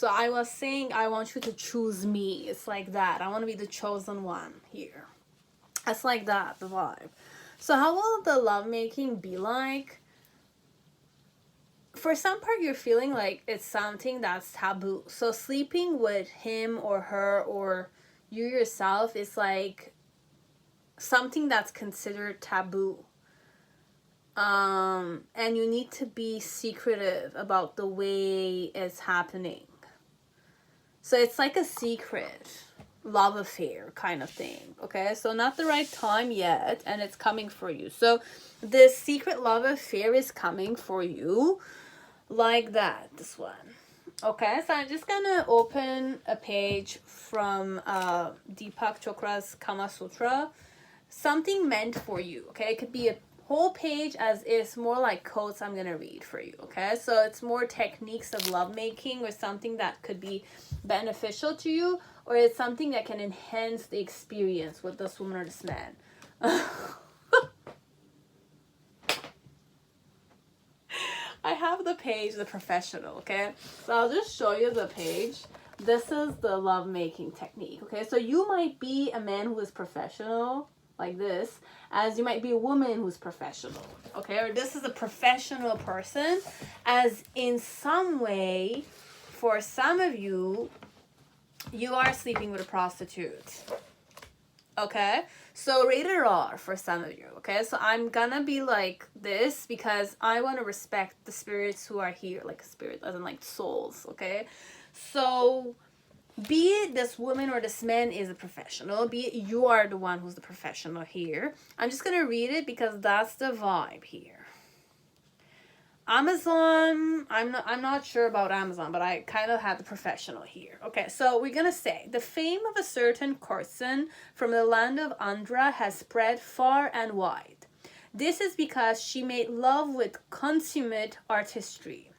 So I was saying I want you to choose me. It's like that. I want to be the chosen one here. It's like that, the vibe. So how will the lovemaking be like? For some part, you're feeling like it's something that's taboo. So sleeping with him or her or you yourself is like something that's considered taboo. And you need to be secretive about the way it's happening. So it's like a secret love affair kind of thing. Okay, so not the right time yet, and it's coming for you. So this secret love affair is coming for you like that. This one. Okay, so I'm just gonna open a page from Deepak Chopra's Kama Sutra. Something meant for you. Okay, it could be a whole page, as it's more like quotes I'm gonna read for you. Okay, so it's more techniques of lovemaking or something that could be beneficial to you, or it's something that can enhance the experience with this woman or this man. I have the page, the professional, okay? So I'll just show you the page. This is the lovemaking technique, okay? So you might be a man who is professional, like this, as you might be a woman who's professional, okay? Or this is a professional person, as in some way, for some of you, you are sleeping with a prostitute, okay? So rated R for some of you, okay? So I'm gonna be like this because I want to respect the spirits who are here, like spirit as in like souls, okay? So be it this woman or this man is a professional, be it you are the one who's the professional here. I'm just gonna read it because that's the vibe here. Amazon, I'm not sure about Amazon, but I kind of had the professional here. Okay, so we're gonna say the fame of a certain courtesan from the land of Andhra has spread far and wide. This is because she made love with consummate artistry.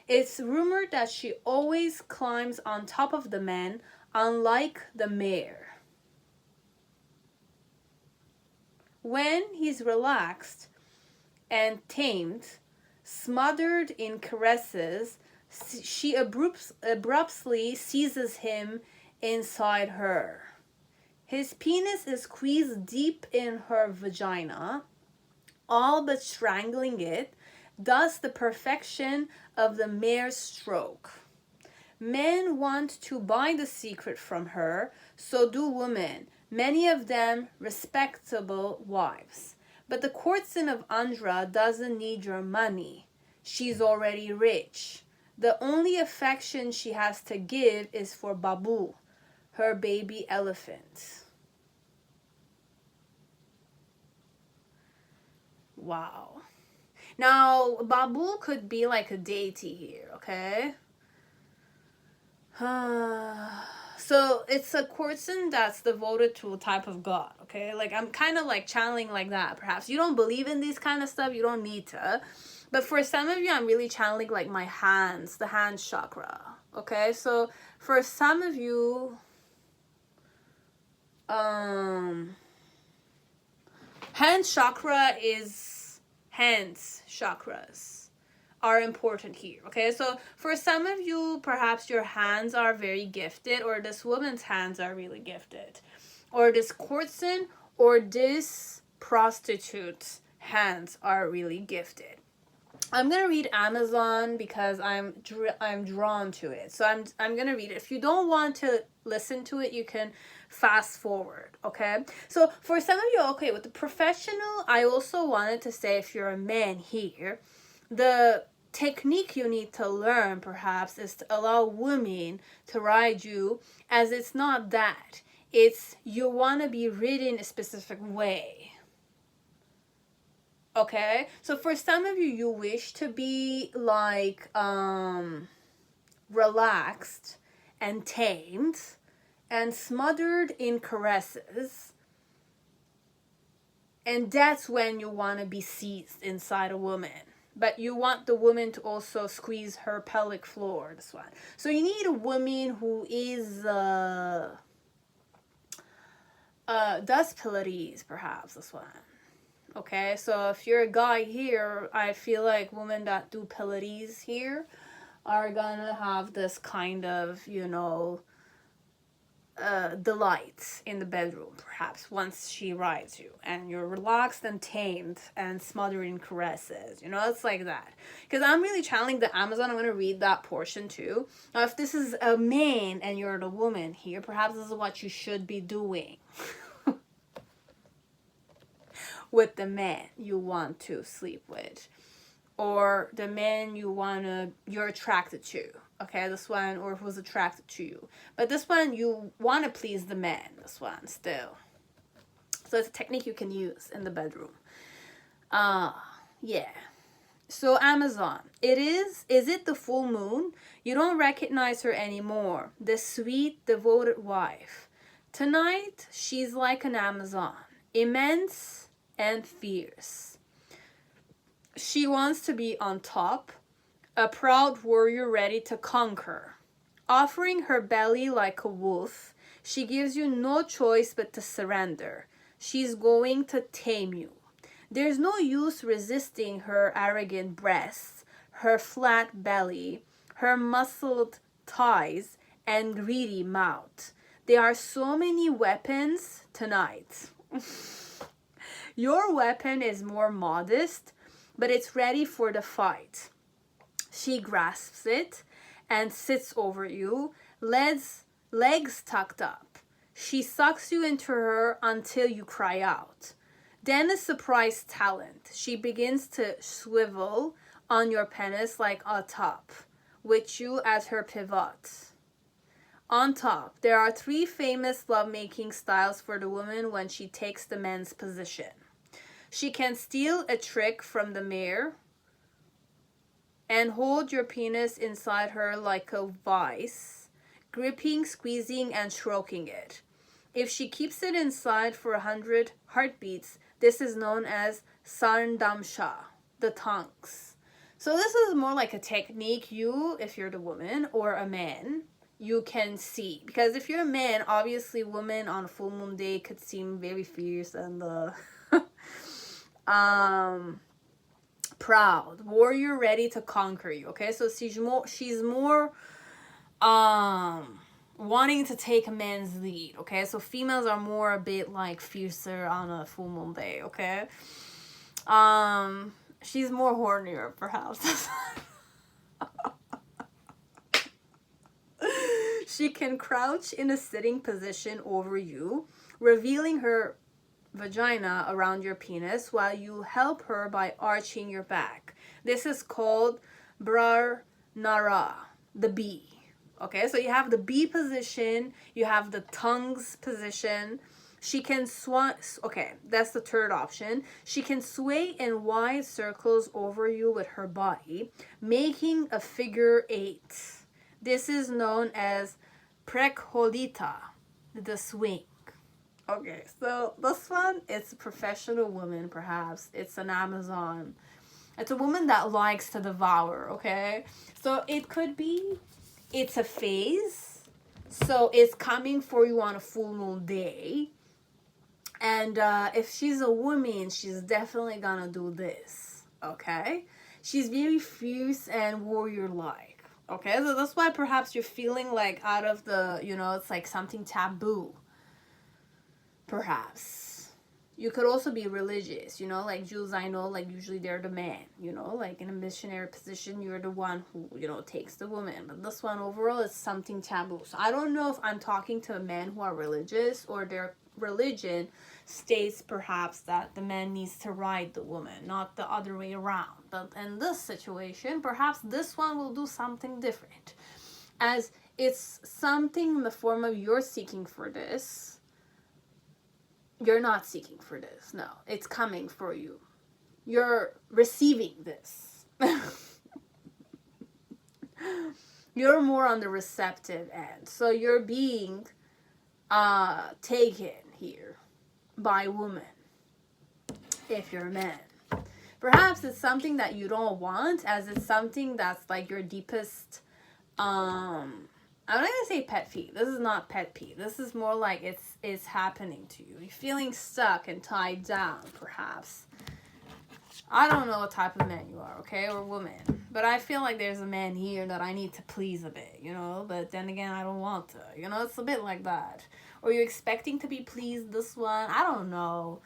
It's rumored that she always climbs on top of the man, unlike the mare. When he's relaxed and tamed, smothered in caresses, she abruptly seizes him inside her. His penis is squeezed deep in her vagina, all but strangling it, thus the perfection of the mare's stroke. Men want to buy the secret from her, so do women, many of them respectable wives. But the courtesan of Andhra doesn't need your money. She's already rich. The only affection she has to give is for Babu, her baby elephant. Wow. Now, Babu could be like a deity here, okay? So it's a courtesan that's devoted to a type of god, okay? Like I'm kind of like channeling like that. Perhaps you don't believe in these kind of stuff, you don't need to. But for some of you, I'm really channeling like my hands, the hand chakra, okay? So for some of you, hand chakra is hands chakras are important here, okay? So for some of you, perhaps your hands are very gifted, or this woman's hands are really gifted, or this courtesan or this prostitute's hands are really gifted. I'm gonna read Amazon because I'm drawn to it, so I'm gonna read it. If you don't want to listen to it, you can fast forward, okay? So for some of you, okay, with the professional, I also wanted to say, if you're a man here, the technique you need to learn perhaps is to allow women to ride you, as it's not that, it's you want to be ridden a specific way, okay? So for some of you, you wish to be like relaxed and tamed and smothered in caresses, and that's when you want to be seized inside a woman. But you want the woman to also squeeze her pelvic floor, this one. So you need a woman who is does Pilates, perhaps, this one. Okay, so if you're a guy here, I feel like women that do Pilates here are gonna have this kind of, you know, delight in the bedroom, perhaps once she rides you and you're relaxed and tamed and smothering caresses, you know, it's like that. Because I'm really channeling the Amazon. I'm going to read that portion too. Now, if this is a man and you're the woman here, perhaps this is what you should be doing with the man you want to sleep with, or the man you're attracted to. Okay, this one, or who's attracted to you. But this one, you want to please the man, this one, still. So it's a technique you can use in the bedroom. Yeah. So Amazon, is it the full moon? You don't recognize her anymore. The sweet, devoted wife. Tonight, she's like an Amazon. Immense and fierce. She wants to be on top. A proud warrior ready to conquer. Offering her belly like a wolf, she gives you no choice but to surrender. She's going to tame you. There's no use resisting her arrogant breasts, her flat belly, her muscled thighs, and greedy mouth. There are so many weapons tonight. Your weapon is more modest, but it's ready for the fight. She grasps it and sits over you, legs tucked up. She sucks you into her until you cry out. Then a surprise talent. She begins to swivel on your penis like a top, with you as her pivot. On top, there are 3 famous lovemaking styles for the woman when she takes the man's position. She can steal a trick from the mirror and hold your penis inside her like a vice, gripping, squeezing, and stroking it. If she keeps it inside for 100 heartbeats, this is known as Sarndamsha, the tongues. So this is more like a technique you, if you're the woman, or a man, you can see. Because if you're a man, obviously women on a full moon day could seem very fierce and proud, warrior ready to conquer you. Okay, so she's more wanting to take a man's lead. Okay, so females are more a bit like fiercer on a full moon day. Okay, she's more hornier perhaps. She can crouch in a sitting position over you, revealing her vagina around your penis while you help her by arching your back. This is called Brar Nara, the bee. Okay, so you have the bee position, you have the tongues position. She can okay, that's the third option. She can sway in wide circles over you with her body, making a figure 8. This is known as prekholita, the swing. Okay, so this one, it's a professional woman, perhaps. It's an Amazon. It's a woman that likes to devour, okay? So it could be, it's a phase. So it's coming for you on a full moon day. And if she's a woman, she's definitely gonna do this, okay? She's very fierce and warrior-like. Okay, so that's why perhaps you're feeling like out of the, you know, it's like something taboo. Perhaps. You could also be religious, you know, like Jews I know, like usually they're the man, you know, like in a missionary position, you're the one who, you know, takes the woman. But this one overall is something taboo. So I don't know if I'm talking to men who are religious or their religion states perhaps that the man needs to ride the woman, not the other way around. But in this situation, perhaps this one will do something different. As it's something in the form of you're seeking for this. You're not seeking for this. No, it's coming for you. You're receiving this. You're more on the receptive end. So you're being taken here by women. If you're a man. Perhaps it's something that you don't want, as it's something that's like your deepest I'm not gonna say pet peeve. This is not pet peeve. This is more like it's happening to you. You're feeling stuck and tied down, perhaps. I don't know what type of man you are, okay, or woman, but I feel like there's a man here that I need to please a bit, you know, but then again, I don't want to, you know, it's a bit like that. Or you're expecting to be pleased this one, I don't know.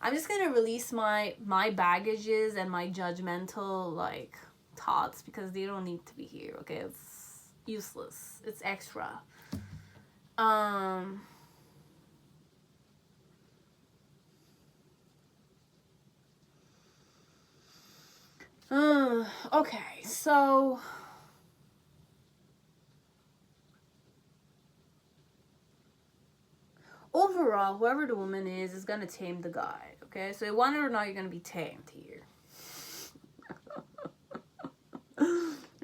I'm just gonna release my baggages and my judgmental, like, thoughts, because they don't need to be here, okay, it's useless, it's extra. Okay, so overall, whoever the woman is gonna tame the guy, okay? So want it or not, you're gonna be tamed here.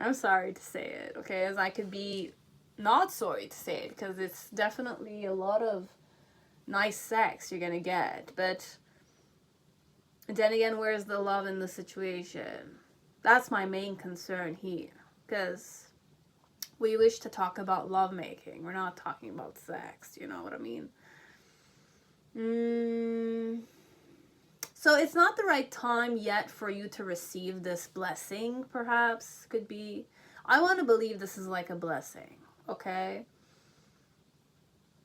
I'm sorry to say it, okay? As I could be not sorry to say it, because it's definitely a lot of nice sex you're gonna get, but then again, where's the love in the situation? That's my main concern here, because we wish to talk about lovemaking. We're not talking about sex, you know what I mean? So it's not the right time yet for you to receive this blessing, perhaps, could be. I want to believe this is like a blessing, okay?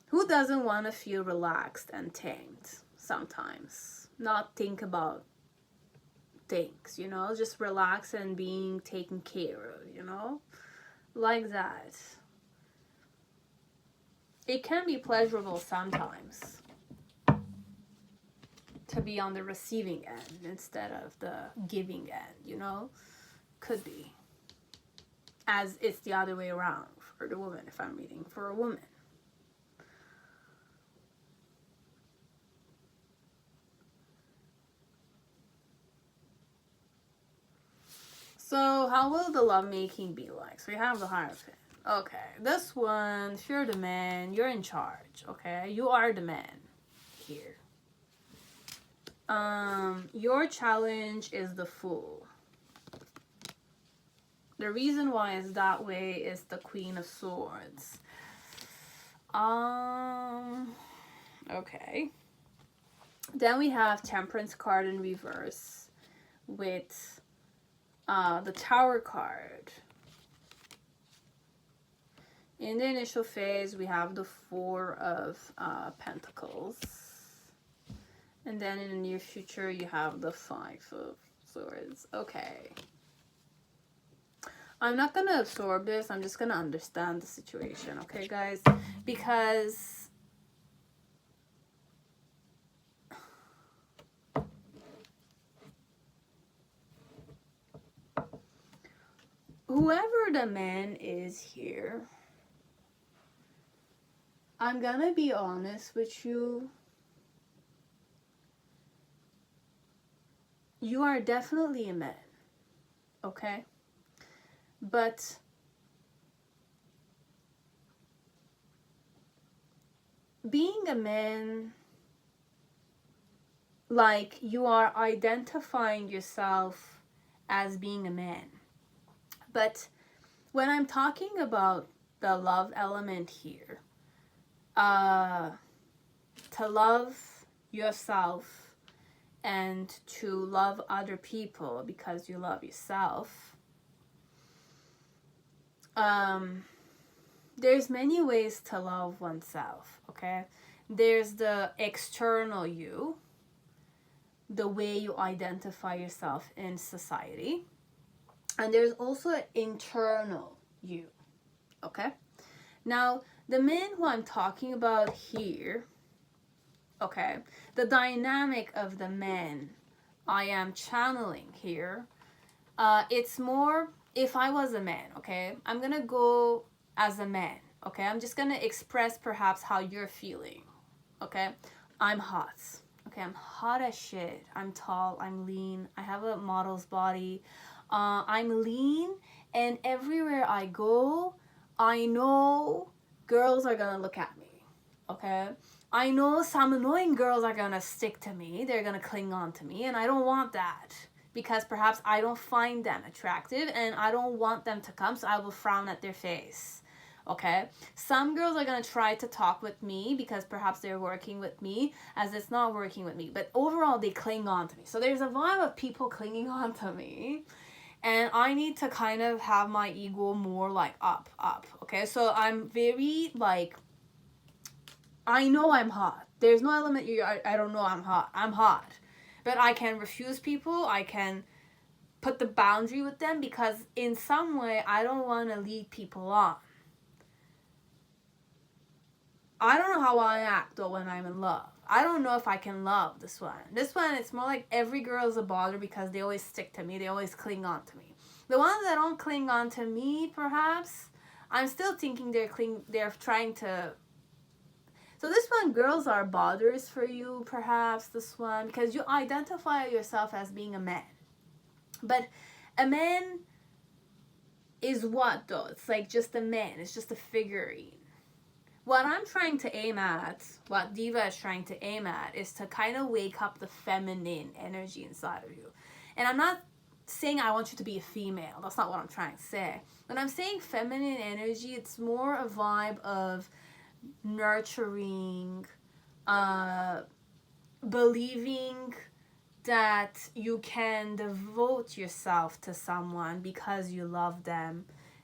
Who doesn't want to feel relaxed and tamed sometimes? Not think about things, you know? Just relax and being taken care of, you know? Like that. It can be pleasurable sometimes to be on the receiving end instead of the giving end, you know? Could be. As it's the other way around for the woman, if I'm reading for a woman. So how will the lovemaking be like? So you have the Hierophant. Okay, this one, if you're the man, you're in charge, okay? You are the man here. Your challenge is the Fool. The reason why it's that way is the Queen of Swords. Okay. Then we have Temperance card in reverse with the Tower card. In the initial phase, we have the Four of Pentacles. And then in the near future, you have the Five of Swords. Okay. I'm not going to absorb this. I'm just going to understand the situation. Okay, guys? Because whoever the man is here, I'm going to be honest with you. You are definitely a man, okay? But being a man, like you are identifying yourself as being a man. But when I'm talking about the love element here, to love yourself and to love other people because you love yourself, there's many ways to love oneself, okay? There's the external you, the way you identify yourself in society, and there's also an internal you, okay? Now, the man who I'm talking about here, okay, the dynamic of the man I am channeling here, it's more, if I was a man, okay, I'm gonna go as a man, okay, I'm just gonna express perhaps how you're feeling, okay, I'm hot, okay, I'm hot as shit, I'm tall, I'm lean, I have a model's body, I'm lean, and everywhere I go, I know girls are gonna look at me, okay, I know some annoying girls are gonna stick to me, they're gonna cling on to me, and I don't want that. Because perhaps I don't find them attractive and I don't want them to come, so I will frown at their face. Okay, some girls are gonna try to talk with me because perhaps they're working with me, as it's not working with me, but overall they cling on to me. So there's a vibe of people clinging on to me, and I need to kind of have my ego more like up. Okay, so I'm very like, I know I'm hot. There's no element I don't know I'm hot. I'm hot, but I can refuse people. I can put the boundary with them because in some way I don't want to lead people on. I don't know how I act though when I'm in love. I don't know if I can love this one. This one, it's more like every girl is a bother because they always stick to me. They always cling on to me. The ones that don't cling on to me, perhaps, I'm still thinking they're trying to. So this one, girls are bothers for you, perhaps, this one, because you identify yourself as being a man. But a man is what though? It's like just a man. It's just a figurine. What I'm trying to aim at, what Diva is trying to aim at, is to kind of wake up the feminine energy inside of you. And I'm not saying I want you to be a female. That's not what I'm trying to say. When I'm saying feminine energy, it's more a vibe of nurturing, believing that you can devote yourself to someone because you love them,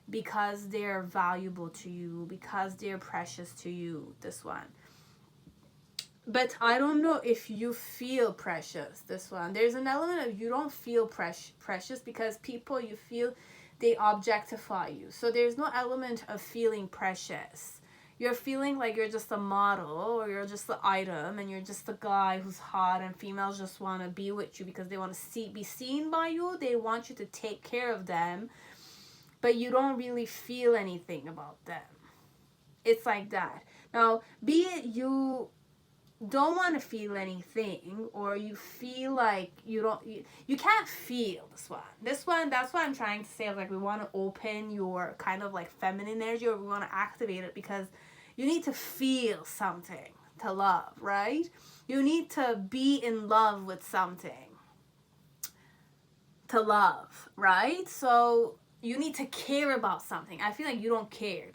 because they're valuable to you, because they're precious to you, this one. But I don't know if you feel precious, this one. There's an element of you don't feel precious because people, you feel they objectify you. So there's no element of feeling precious. You're feeling like you're just a model, or you're just the item, and you're just the guy who's hot, and females just want to be with you because they want to be seen by you. They want you to take care of them, but you don't really feel anything about them. It's like that. Now, be it you don't want to feel anything, or you feel like you can't feel this one, that's what I'm trying to say. Like, we want to open your kind of like feminine energy, or we want to activate it, because you need to feel something to love, right? You need to be in love with something to love, right? So you need to care about something. I feel like you don't care,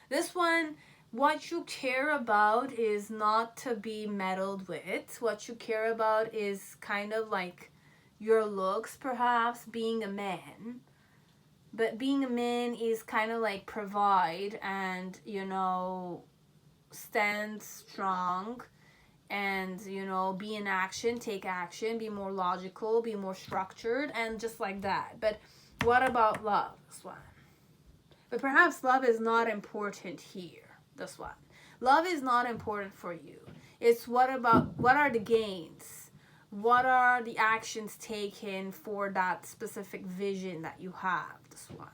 this one, what you care about is not to be meddled with. What you care about is kind of like your looks, perhaps, being a man. But being a man is kind of like provide and, stand strong and, be in action, take action, be more logical, be more structured, and just like that. But what about love, this one? But perhaps love is not important here. This one. Love is not important for you. It's what are the gains? What are the actions taken for that specific vision that you have, this one?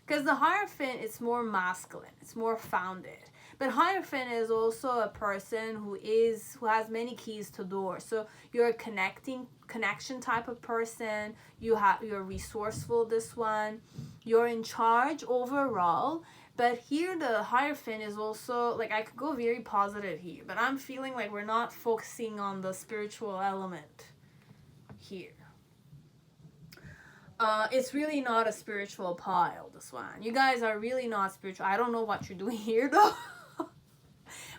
Because the Hierophant, it's more masculine. It's more founded. But Hierophant is also a person who has many keys to doors. So you're a connection type of person. You're resourceful, this one. You're in charge overall. But here the Hierophant is also, like, I could go very positive here, but I'm feeling like we're not focusing on the spiritual element here. It's really not a spiritual pile, this one. You guys are really not spiritual. I don't know what you're doing here, though.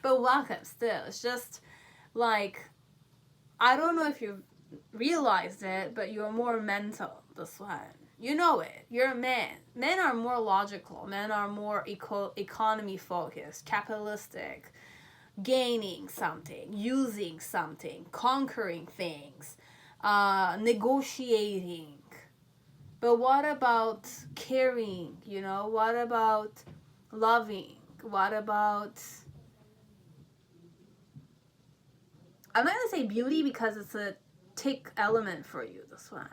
But welcome still. It's just, like, I don't know if you've realized it, but you're more mental, this one. You know it. You're a man. Men are more logical. Men are more economy focused, capitalistic, gaining something, using something, conquering things, negotiating. But what about caring? What about loving? What about... I'm not going to say beauty because it's a tick element for you, this one.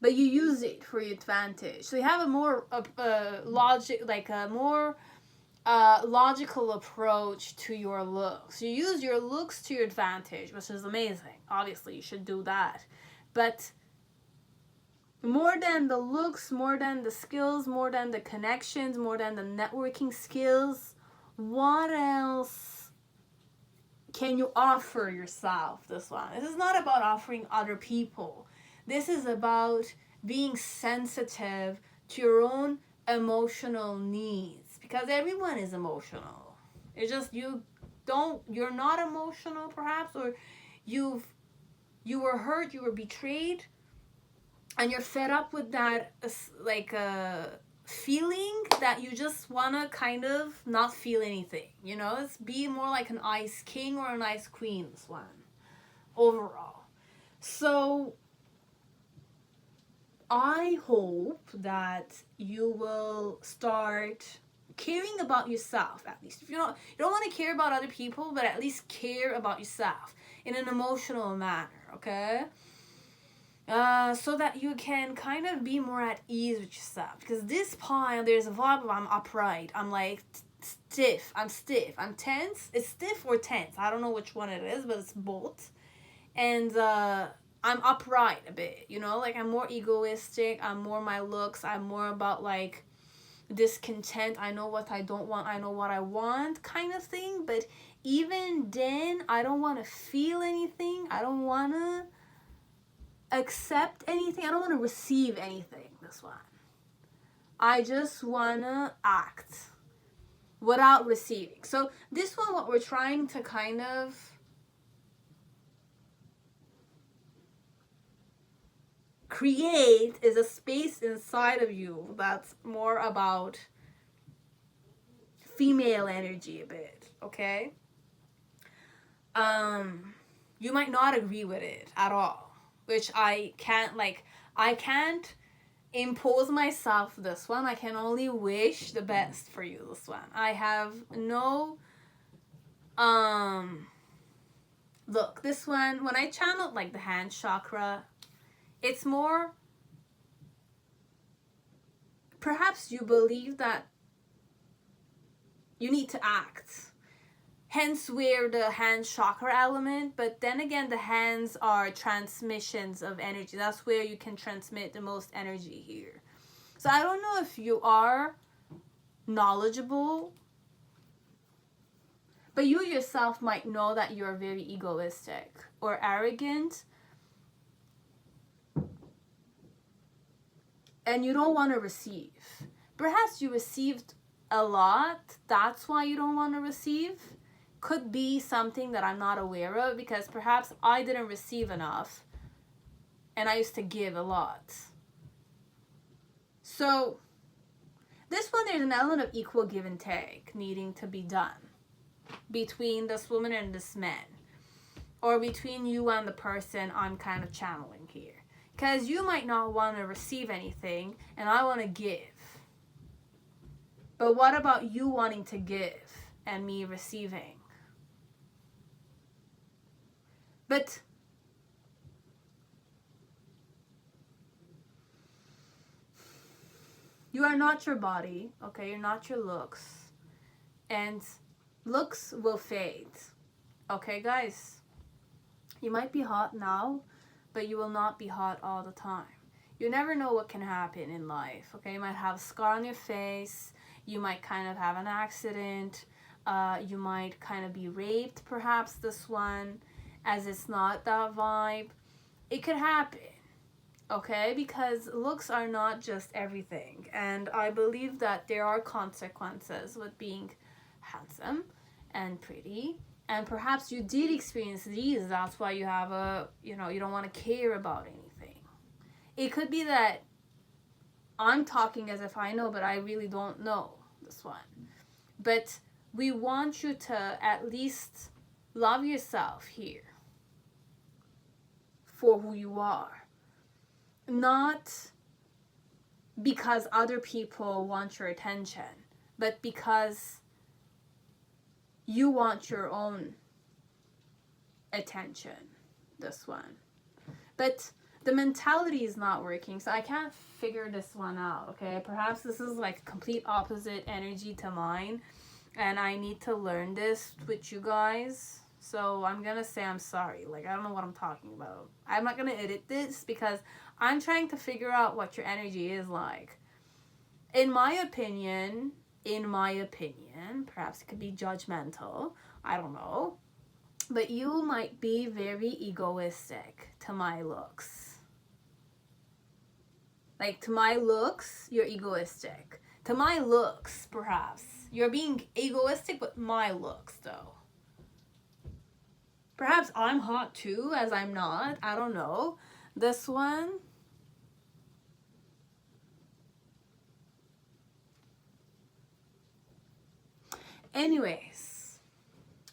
But you use it for your advantage. So you have a more logical approach to your looks. You use your looks to your advantage, which is amazing. Obviously, you should do that. But more than the looks, more than the skills, more than the connections, more than the networking skills, what else can you offer yourself, this one? This is not about offering other people. This is about being sensitive to your own emotional needs, because everyone is emotional. It's just you're not emotional perhaps, or you were hurt, you were betrayed, and you're fed up with that, like feeling that you just want to kind of not feel anything, you know. It's be more like an ice king or an ice queen, this one, overall. So I hope that you will start caring about yourself, at least. If you don't want to care about other people, but at least care about yourself in an emotional manner, okay? So that you can kind of be more at ease with yourself. Because this pile, there's a vibe of I'm upright. I'm like stiff. I'm tense. It's stiff or tense. I don't know which one it is, but it's both. And I'm upright a bit, you know? Like, I'm more egoistic. I'm more my looks. I'm more about, like, discontent. I know what I don't want. I know what I want, kind of thing. But even then, I don't want to feel anything. I don't want to accept anything. I don't want to receive anything, this one. I just want to act without receiving. So this one, what we're trying to kind of create is a space inside of you that's more about female energy a bit, okay? You might not agree with it at all, which I can't impose myself this one. I can only wish the best for you, this one. I have no look, this one, when I channeled like the hand chakra, it's more, perhaps you believe that you need to act, hence where the hand chakra element. But then again, the hands are transmissions of energy. That's where you can transmit the most energy here. So I don't know if you are knowledgeable, but you yourself might know that you're very egoistic or arrogant, and you don't want to receive. Perhaps you received a lot, that's why you don't want to receive. Could be something that I'm not aware of, because perhaps I didn't receive enough and I used to give a lot. So this one, there's an element of equal give and take needing to be done between this woman and this man, or between you and the person I'm kind of channeling here. Because you might not want to receive anything, and I want to give. But what about you wanting to give and me receiving? But you are not your body, okay? You're not your looks. And looks will fade. Okay, guys? You might be hot now, but you will not be hot all the time. You never know what can happen in life, okay? You might have a scar on your face. You might kind of have an accident. You might kind of be raped, perhaps, this one, as it's not that vibe. It could happen, okay? Because looks are not just everything. And I believe that there are consequences with being handsome and pretty. And perhaps you did experience these. That's why you have you don't want to care about anything. It could be that I'm talking as if I know, but I really don't know this one. But we want you to at least love yourself here for who you are. Not because other people want your attention, but because you want your own attention, this one. But the mentality is not working, so I can't figure this one out, okay? Perhaps this is like complete opposite energy to mine, and I need to learn this with you guys. So I'm gonna say I'm sorry. Like, I don't know what I'm talking about. I'm not gonna edit this because I'm trying to figure out what your energy is like. In my opinion, perhaps it could be judgmental, I don't know, but you might be very egoistic to my looks. Like, to my looks, you're egoistic. To my looks, perhaps. You're being egoistic with my looks, though. Perhaps I'm hot too, as I'm not. I don't know. This one. Anyways,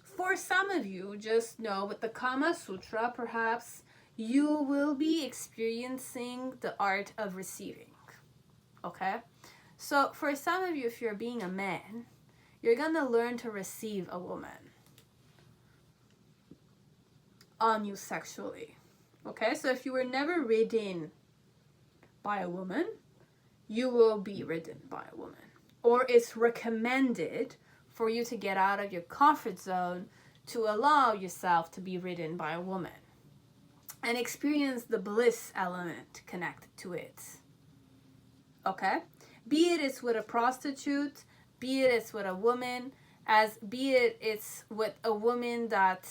for some of you, just know with the Kama Sutra, perhaps you will be experiencing the art of receiving. Okay? So for some of you, if you're being a man, you're gonna learn to receive a woman on you sexually. Okay? So if you were never ridden by a woman, you will be ridden by a woman. Or it's recommended for you to get out of your comfort zone to allow yourself to be ridden by a woman and experience the bliss element connected to it. Okay? Be it it's with a prostitute, be it it's with a woman, be it it's with a woman that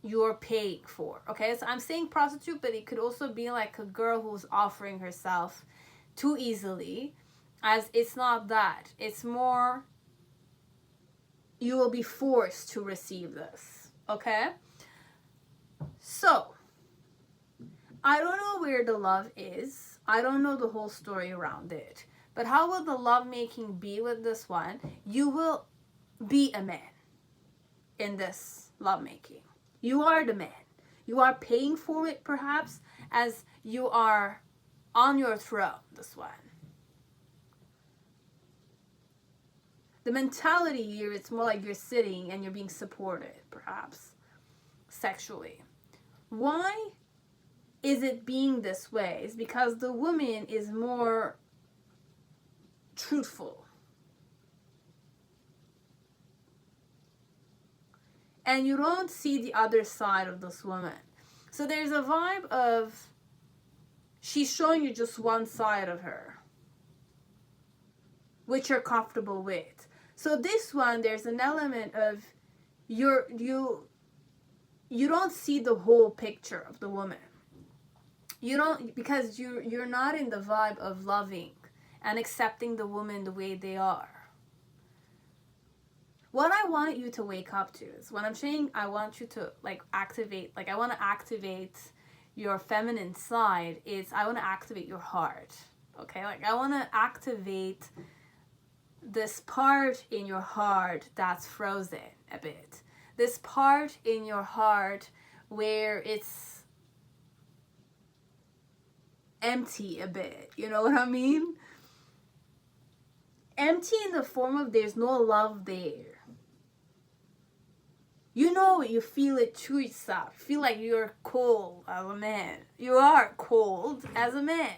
you're paying for. Okay? So I'm saying prostitute, but it could also be like a girl who's offering herself too easily, as it's not that. It's more you will be forced to receive this. Okay? So, I don't know where the love is. I don't know the whole story around it. But how will the lovemaking be with this one? You will be a man in this lovemaking. You are the man. You are paying for it, perhaps, as you are on your throne, this one. The mentality here, it's more like you're sitting and you're being supported, perhaps, sexually. Why is it being this way? It's because the woman is more truthful. And you don't see the other side of this woman. So there's a vibe of she's showing you just one side of her, which you're comfortable with. So this one, there's an element of you don't see the whole picture of the woman. You don't, because you're not in the vibe of loving and accepting the woman the way they are. What I want you to wake up to is, when I'm saying I want you to activate, I want to activate your feminine side, is I want to activate your heart. Okay? I want to activate this part in your heart that's frozen a bit. This part in your heart where it's empty a bit. You know what I mean? Empty in the form of there's no love there. You know it, you feel it to yourself. You feel like you're cold as a man. You are cold as a man.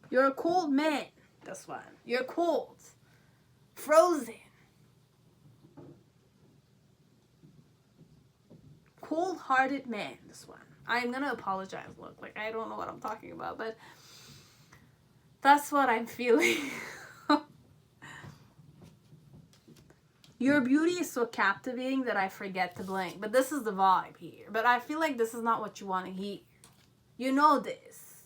You're a cold man, this one. You're cold. Frozen. Cold-hearted man, this one. I'm gonna apologize, look. I don't know what I'm talking about, but that's what I'm feeling. Your beauty is so captivating that I forget to blink. But this is the vibe here. But I feel like this is not what you want to hear. You know this.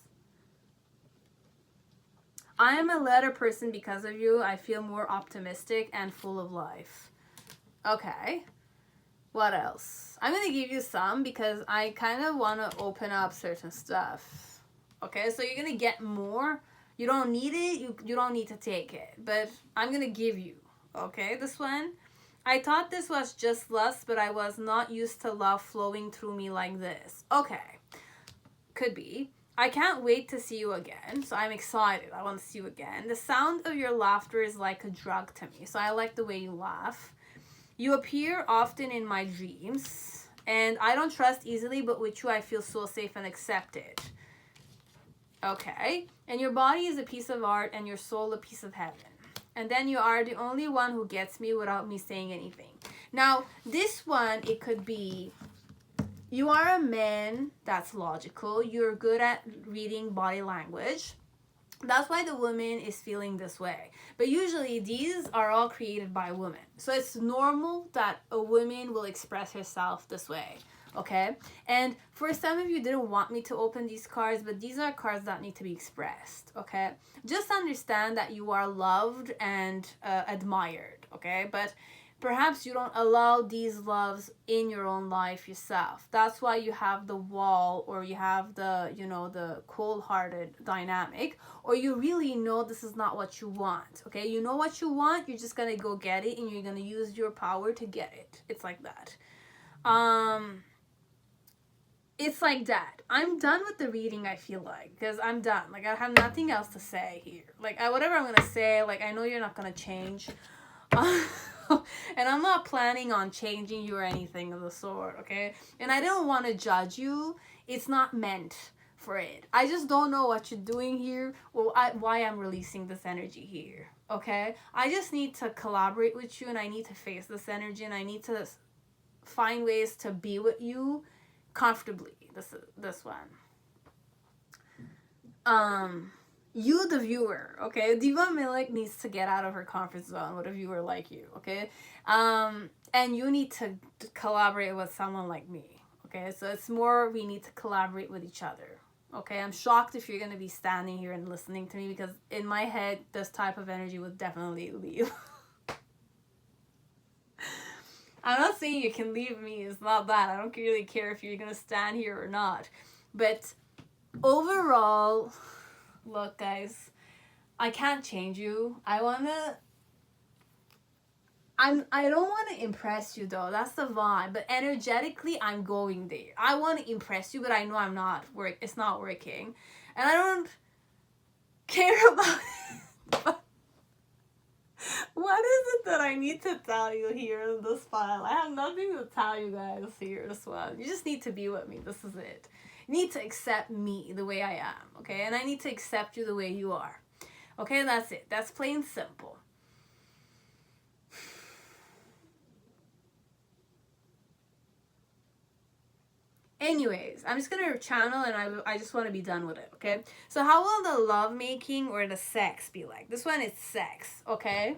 I am a letter person because of you. I feel more optimistic and full of life. Okay. What else? I'm going to give you some because I kind of want to open up certain stuff. Okay, so you're going to get more. You don't need it. You don't need to take it. But I'm going to give you. Okay, this one. I thought this was just lust, but I was not used to love flowing through me like this. Okay. Could be. I can't wait to see you again. So I'm excited. I want to see you again. The sound of your laughter is like a drug to me. So I like the way you laugh. You appear often in my dreams. And I don't trust easily, but with you I feel so safe and accepted. Okay. And your body is a piece of art and your soul a piece of heaven. And then you are the only one who gets me without me saying anything. Now, this one, it could be, you are a man that's logical. You're good at reading body language. That's why the woman is feeling this way. But usually, these are all created by women. So it's normal that a woman will express herself this way. Okay, and for some of you didn't want me to open these cards, but these are cards that need to be expressed. Okay, just understand that you are loved and admired. Okay, but perhaps you don't allow these loves in your own life yourself. That's why you have the wall, or you have the, you know, the cold-hearted dynamic, or you really know this is not what you want. Okay, you know what you want, you're just gonna go get it, and you're gonna use your power to get it. It's like that. It's like that. I'm done with the reading, I feel like, because I'm done. Like, I have nothing else to say here. Like, whatever I'm gonna say, like, I know you're not gonna change. And I'm not planning on changing you or anything of the sort, okay? And I don't want to judge you. It's not meant for it. I just don't know what you're doing here, or why I'm releasing this energy here, okay? I just need to collaborate with you, and I need to face this energy, and I need to find ways to be with you comfortably. This one. You, the viewer, okay? Diva Melek needs to get out of her comfort zone with a viewer like you, okay? And you need to collaborate with someone like me, okay? So it's more, we need to collaborate with each other, okay? I'm shocked if you're going to be standing here and listening to me, because in my head, this type of energy would definitely leave. I'm not saying you can leave me. It's not that. I don't really care if you're going to stand here or not. But overall, look, guys, I can't change you. I don't want to impress you, though. That's the vibe. But energetically, I'm going there. I want to impress you, but I know I'm not. It's not working. And I don't care about it. What is it that I need to tell you here in this file? I have nothing to tell you guys here, this one. You just need to be with me. This is it. You need to accept me the way I am, okay? And I need to accept you the way you are. Okay, that's it. That's plain simple. Anyways, I'm just going to channel, and I just want to be done with it, okay? So how will the lovemaking or the sex be like? This one is sex, okay?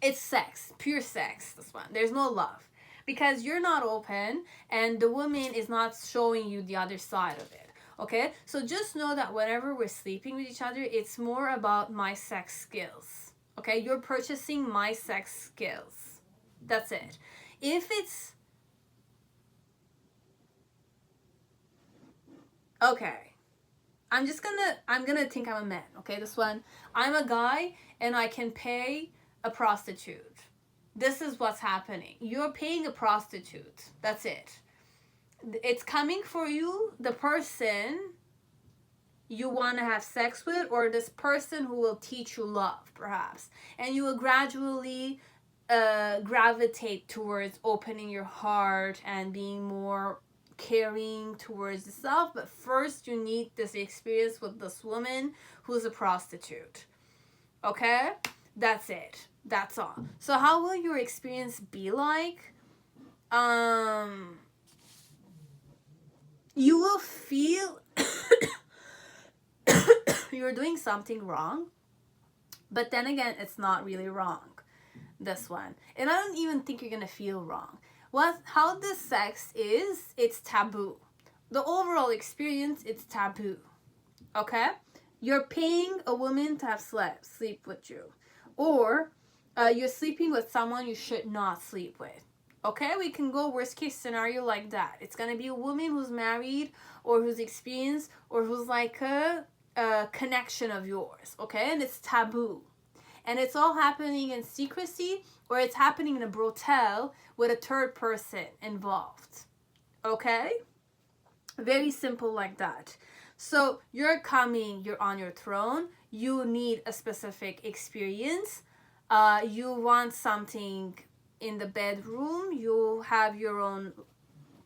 It's sex, pure sex, this one. There's no love. Because you're not open, and the woman is not showing you the other side of it, okay? So just know that whenever we're sleeping with each other, it's more about my sex skills, okay? You're purchasing my sex skills. That's it. If it's... Okay. I'm gonna think I'm a man, okay? This one, I'm a guy, and I can pay a prostitute. This is what's happening. You're paying a prostitute. That's it. It's coming for you, the person you want to have sex with, or this person who will teach you love, perhaps. And you will gradually gravitate towards opening your heart and being more caring towards yourself. But first, you need this experience with this woman who's a prostitute. Okay? That's it. That's all. So how will your experience be like? You will feel you're doing something wrong, but then again, it's not really wrong, this one. And I don't even think you're gonna feel wrong. How this sex is, it's taboo. The overall experience, it's taboo. Okay? You're paying a woman to have sleep with you. Or you're sleeping with someone you should not sleep with. Okay? We can go worst case scenario like that. It's going to be a woman who's married, or who's experienced, or who's like a connection of yours. Okay? And it's taboo. And it's all happening in secrecy, or it's happening in a brothel with a third person involved. Okay? Very simple like that. So you're coming, you're on your throne, you need a specific experience, you want something in the bedroom, you have your own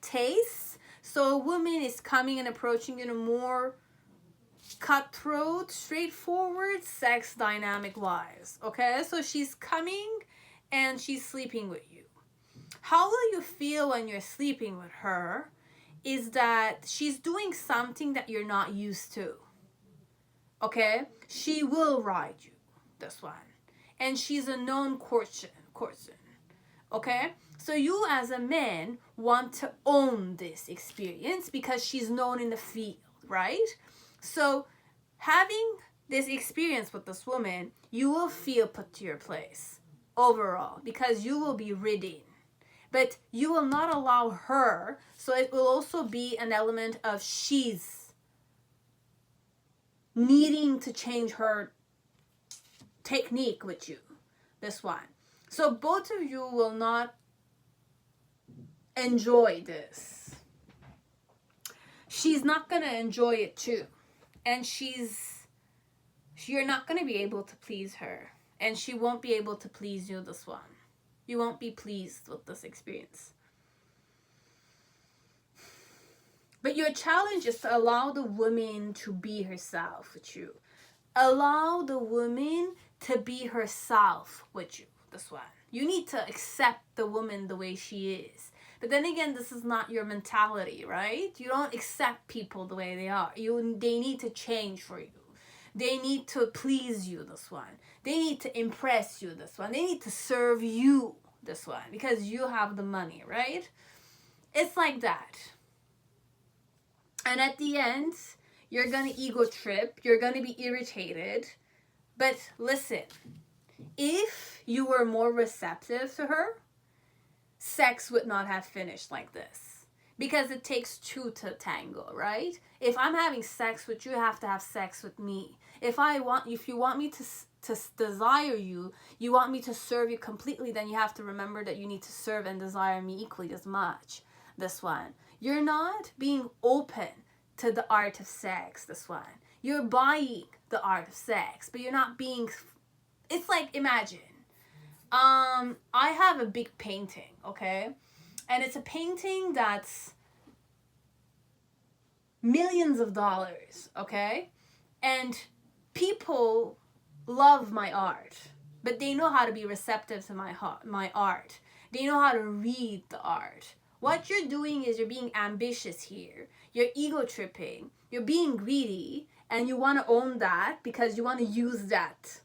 tastes. So a woman is coming and approaching in a more cutthroat, straightforward, sex dynamic wise. Okay, so she's coming and she's sleeping with you. How will you feel when you're sleeping with her is that she's doing something that you're not used to. Okay, she will ride you, this one, and she's a known courtesan. Okay, So you as a man want to own this experience because she's known in the field, right? So having this experience with this woman, you will feel put to your place overall because you will be ridden. But you will not allow her, so it will also be an element of she's needing to change her technique with you, this one. So both of you will not enjoy this. She's not going to enjoy it too. And you're not going to be able to please her. And she won't be able to please you this one. You won't be pleased with this experience. But your challenge is to allow the woman to be herself with you. Allow the woman to be herself with you, this one. You need to accept the woman the way she is. But then again, this is not your mentality, right? You don't accept people the way they are. They need to change for you. They need to please you, this one. They need to impress you, this one. They need to serve you, this one, because you have the money, right? It's like that. And at the end, you're going to ego trip. You're going to be irritated. But listen, if you were more receptive to her, sex would not have finished like this. Because it takes two to tango, right? If I'm having sex with you, you have to have sex with me. If you want me to desire you, you want me to serve you completely, then you have to remember that you need to serve and desire me equally as much. This one. You're not being open to the art of sex, this one. You're buying the art of sex, but you're not being... It's like, imagine. I have a big painting, okay? And it's a painting that's millions of dollars, okay? And people love my art, but they know how to be receptive to my art. They know how to read the art. What you're doing is you're being ambitious here. You're ego tripping. You're being greedy, and you want to own that because you want to use that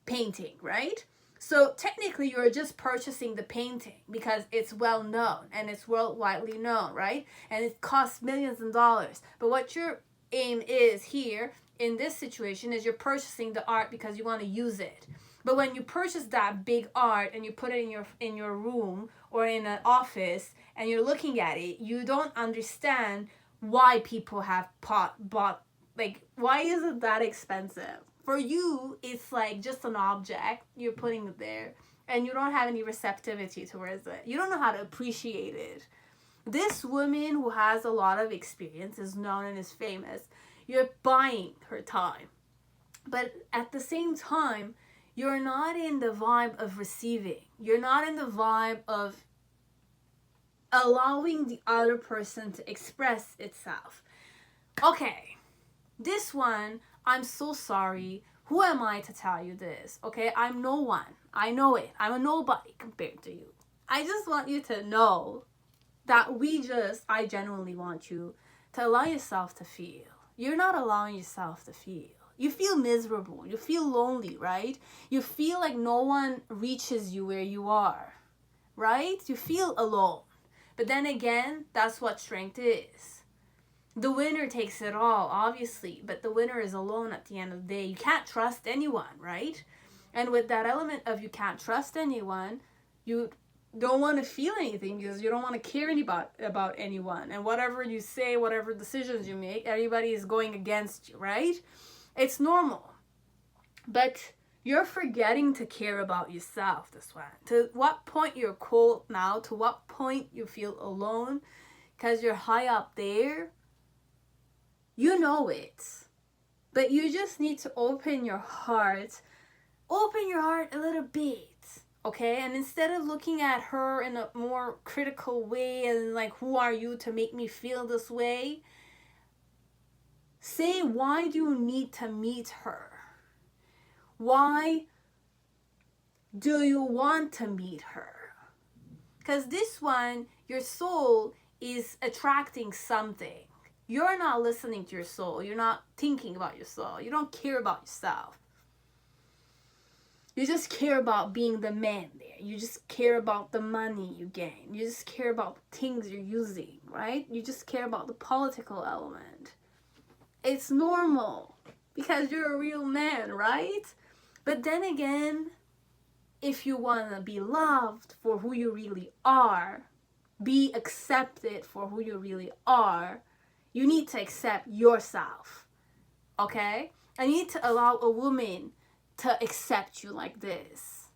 painting, right? So technically you're just purchasing the painting because it's well known and it's worldwide known, right? And it costs millions of dollars. But what your aim is here in this situation is you're purchasing the art because you want to use it. But when you purchase that big art and you put it in your room or in an office and you're looking at it, you don't understand why people have bought, like, why is it that expensive? For you, it's like just an object you're putting it there and you don't have any receptivity towards it. You don't know how to appreciate it. This woman who has a lot of experience, is known and is famous, you're buying her time. But at the same time, you're not in the vibe of receiving. You're not in the vibe of allowing the other person to express itself. Okay, this one, I'm so sorry. Who am I to tell you this? Okay, I'm no one. I know it. I'm a nobody compared to you. I just want you to know that I genuinely want you to allow yourself to feel. You're not allowing yourself to feel. You feel miserable. You feel lonely, right? You feel like no one reaches you where you are, right? You feel alone. But then again, that's what strength is. The winner takes it all, obviously, but the winner is alone at the end of the day. You can't trust anyone, right? And with that element of you can't trust anyone, you don't want to feel anything because you don't want to care about anyone. And whatever you say, whatever decisions you make, everybody is going against you, right? It's normal. But you're forgetting to care about yourself, this one. To what point you're cold now, to what point you feel alone, because you're high up there. You know it, but you just need to open your heart a little bit, okay? And instead of looking at her in a more critical way and like, who are you to make me feel this way? Say, why do you need to meet her? Why do you want to meet her? Because this one, your soul is attracting something. You're not listening to your soul. You're not thinking about your soul. You don't care about yourself. You just care about being the man there. You just care about the money you gain. You just care about the things you're using, right? You just care about the political element. It's normal because you're a real man, right? But then again, if you want to be loved for who you really are, be accepted for who you really are, you need to accept yourself, okay? And you need to allow a woman to accept you like this,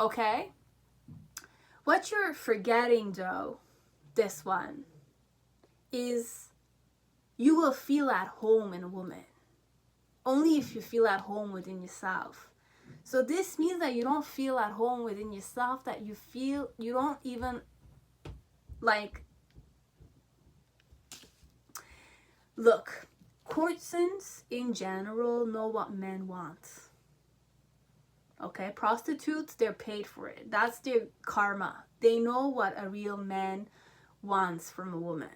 okay? What you're forgetting, though, this one, is you will feel at home in a woman only if you feel at home within yourself. So this means that you don't feel at home within yourself, that you don't even like, look, courtesans in general know what men want. Okay, prostitutes, they're paid for it. That's their karma. They know what a real man wants from a woman.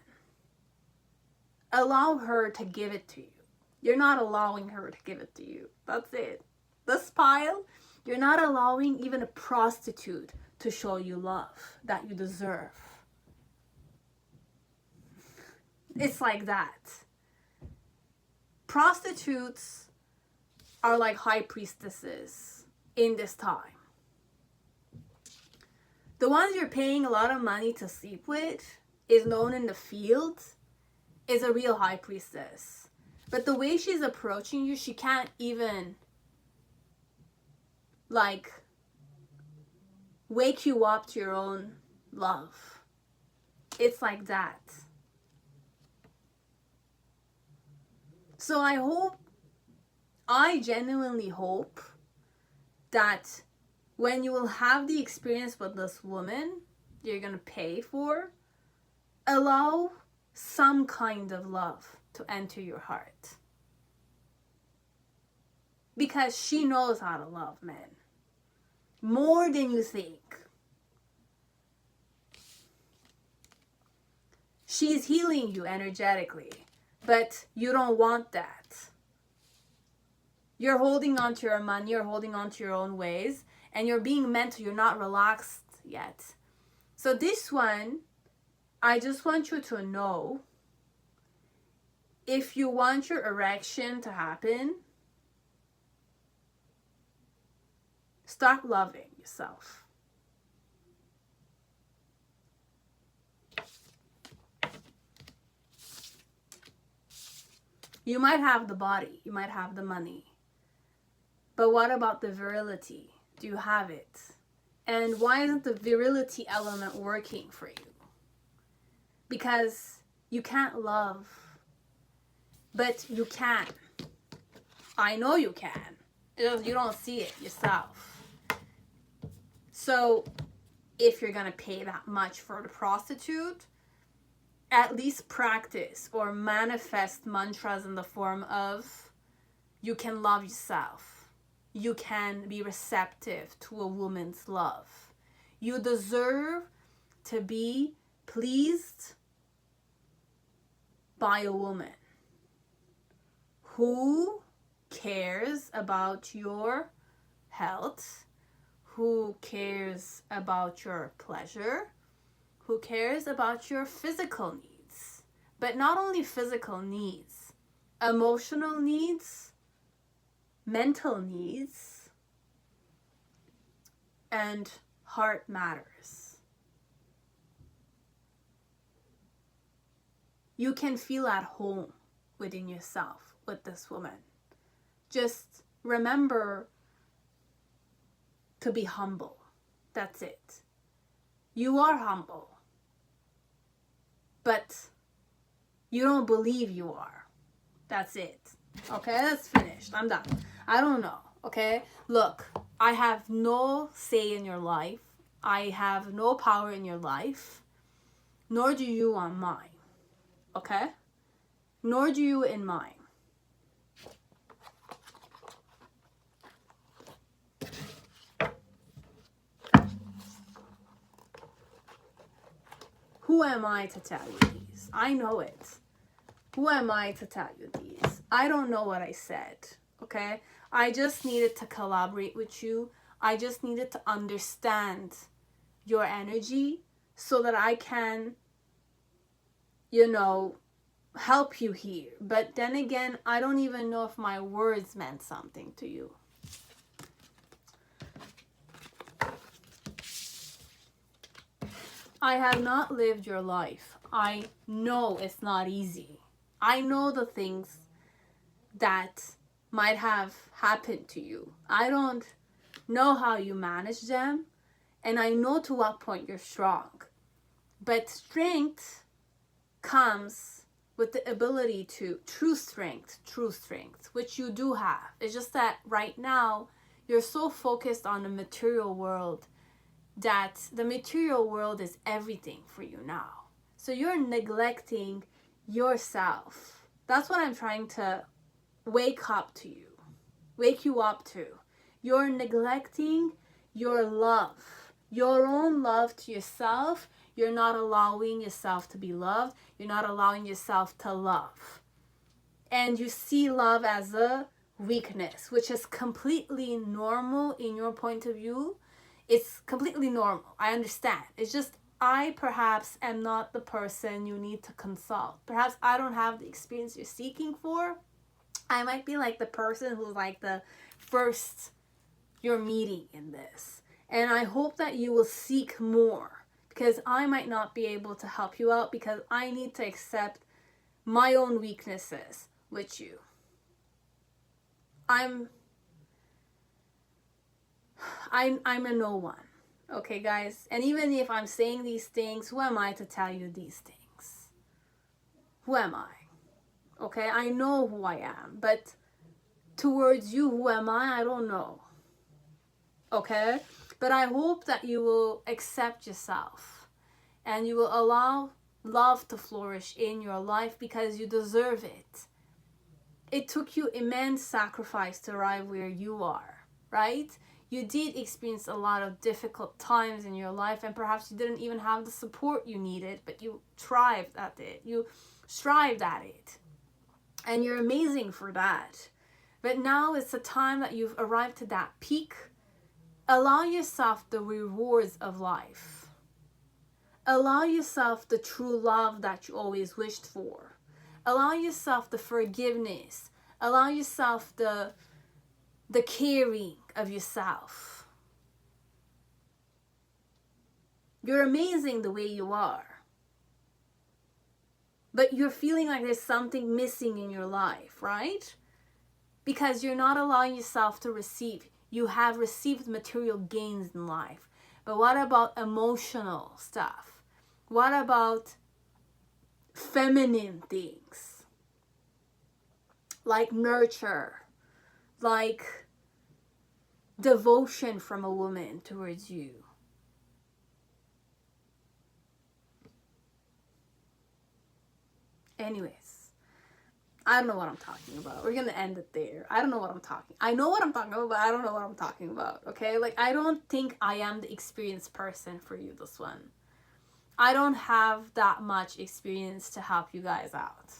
Allow her to give it to you. You're not allowing her to give it to you. That's it. This pile, you're not allowing even a prostitute to show you love that you deserve. It's like that. Prostitutes are like high priestesses in this time. The ones you're paying a lot of money to sleep with is known in the field is a real high priestess. But the way she's approaching you, she can't even like wake you up to your own love. It's like that. So I genuinely hope that when you will have the experience with this woman you're gonna pay for, allow some kind of love to enter your heart. Because she knows how to love men. More than you think. She's healing you energetically, but you don't want that. You're holding on to your money, you're holding on to your own ways, and you're being mental, you're not relaxed yet. So this one, I just want you to know, if you want your erection to happen, start loving yourself. You might have the body, you might have the money, but what about the virility? Do you have it? And why isn't the virility element working for you? Because you can't love, but you can. I know you can. You don't see it yourself. So if you're gonna pay that much for the prostitute, at least practice or manifest mantras in the form of you can love yourself. You can be receptive to a woman's love. You deserve to be pleased by a woman who cares about your health, who cares about your pleasure, who cares about your physical needs. But not only physical needs, emotional needs, mental needs, and heart matters. You can feel at home within yourself with this woman. Just remember to be humble. That's it. You are humble. But you don't believe you are. That's it. Okay, that's finished. I'm done. I don't know. Okay? Look, I have no say in your life. I have no power in your life. Nor do you on mine. Okay? Nor do you in mine. Who am I to tell you these? I know it. Who am I to tell you these? I don't know what I said, okay? I just needed to collaborate with you. I just needed to understand your energy so that I can, help you here. But then again, I don't even know if my words meant something to you. I have not lived your life. I know it's not easy. I know the things that might have happened to you. I don't know how you manage them, and I know to what point you're strong. But strength comes with the ability to, true strength, which you do have. It's just that right now, you're so focused on the material world that the material world is everything for you now. So you're neglecting yourself. That's what I'm trying to wake you up to. You're neglecting your love, your own love to yourself. You're not allowing yourself to be loved. You're not allowing yourself to love. And you see love as a weakness, which is completely normal in your point of view. It's completely normal. I understand. It's just I perhaps am not the person you need to consult. Perhaps I don't have the experience you're seeking for. I might be like the person who's like the first you're meeting in this. And I hope that you will seek more, because I might not be able to help you out because I need to accept my own weaknesses with you. I'm a no one. Okay, guys? And even if I'm saying these things, who am I to tell you these things? Who am I? Okay, I know who I am, but towards you, who am I? I don't know. Okay? But I hope that you will accept yourself and you will allow love to flourish in your life because you deserve it. It took you immense sacrifice to arrive where you are, right? You did experience a lot of difficult times in your life, and perhaps you didn't even have the support you needed, but you thrived at it. You strived at it. And you're amazing for that. But now it's the time that you've arrived to that peak. Allow yourself the rewards of life. Allow yourself the true love that you always wished for. Allow yourself the forgiveness. Allow yourself the caring of yourself. You're amazing the way you are. But you're feeling like there's something missing in your life, right? Because you're not allowing yourself to receive. You have received material gains in life. But what about emotional stuff? What about feminine things? Like nurture, like devotion from a woman towards you. Anyways, I don't know what I'm talking about. We're gonna end it there. I don't know what I'm talking. I know what I'm talking about, but I don't know what I'm talking about. Okay, like I don't think I am the experienced person for you. This one, I don't have that much experience to help you guys out.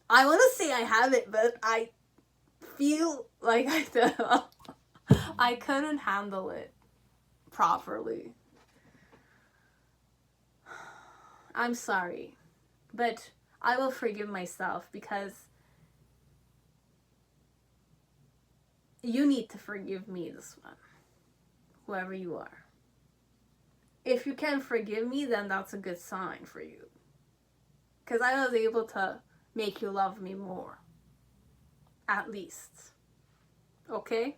I want to say I have it, but I feel like I couldn't handle it properly. I'm sorry, but I will forgive myself because you need to forgive me this one, whoever you are. If you can forgive me, then that's a good sign for you. Because I was able to make you love me more. At least. Okay?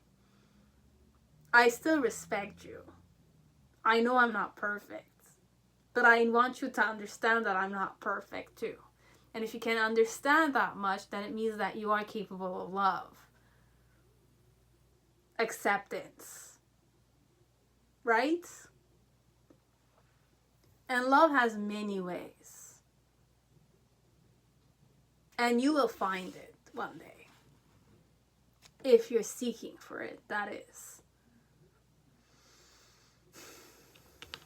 I still respect you. I know I'm not perfect. But I want you to understand that I'm not perfect too. And if you can understand that much, then it means that you are capable of love. Acceptance. Right? And love has many ways. And you will find it one day. If you're seeking for it, that is.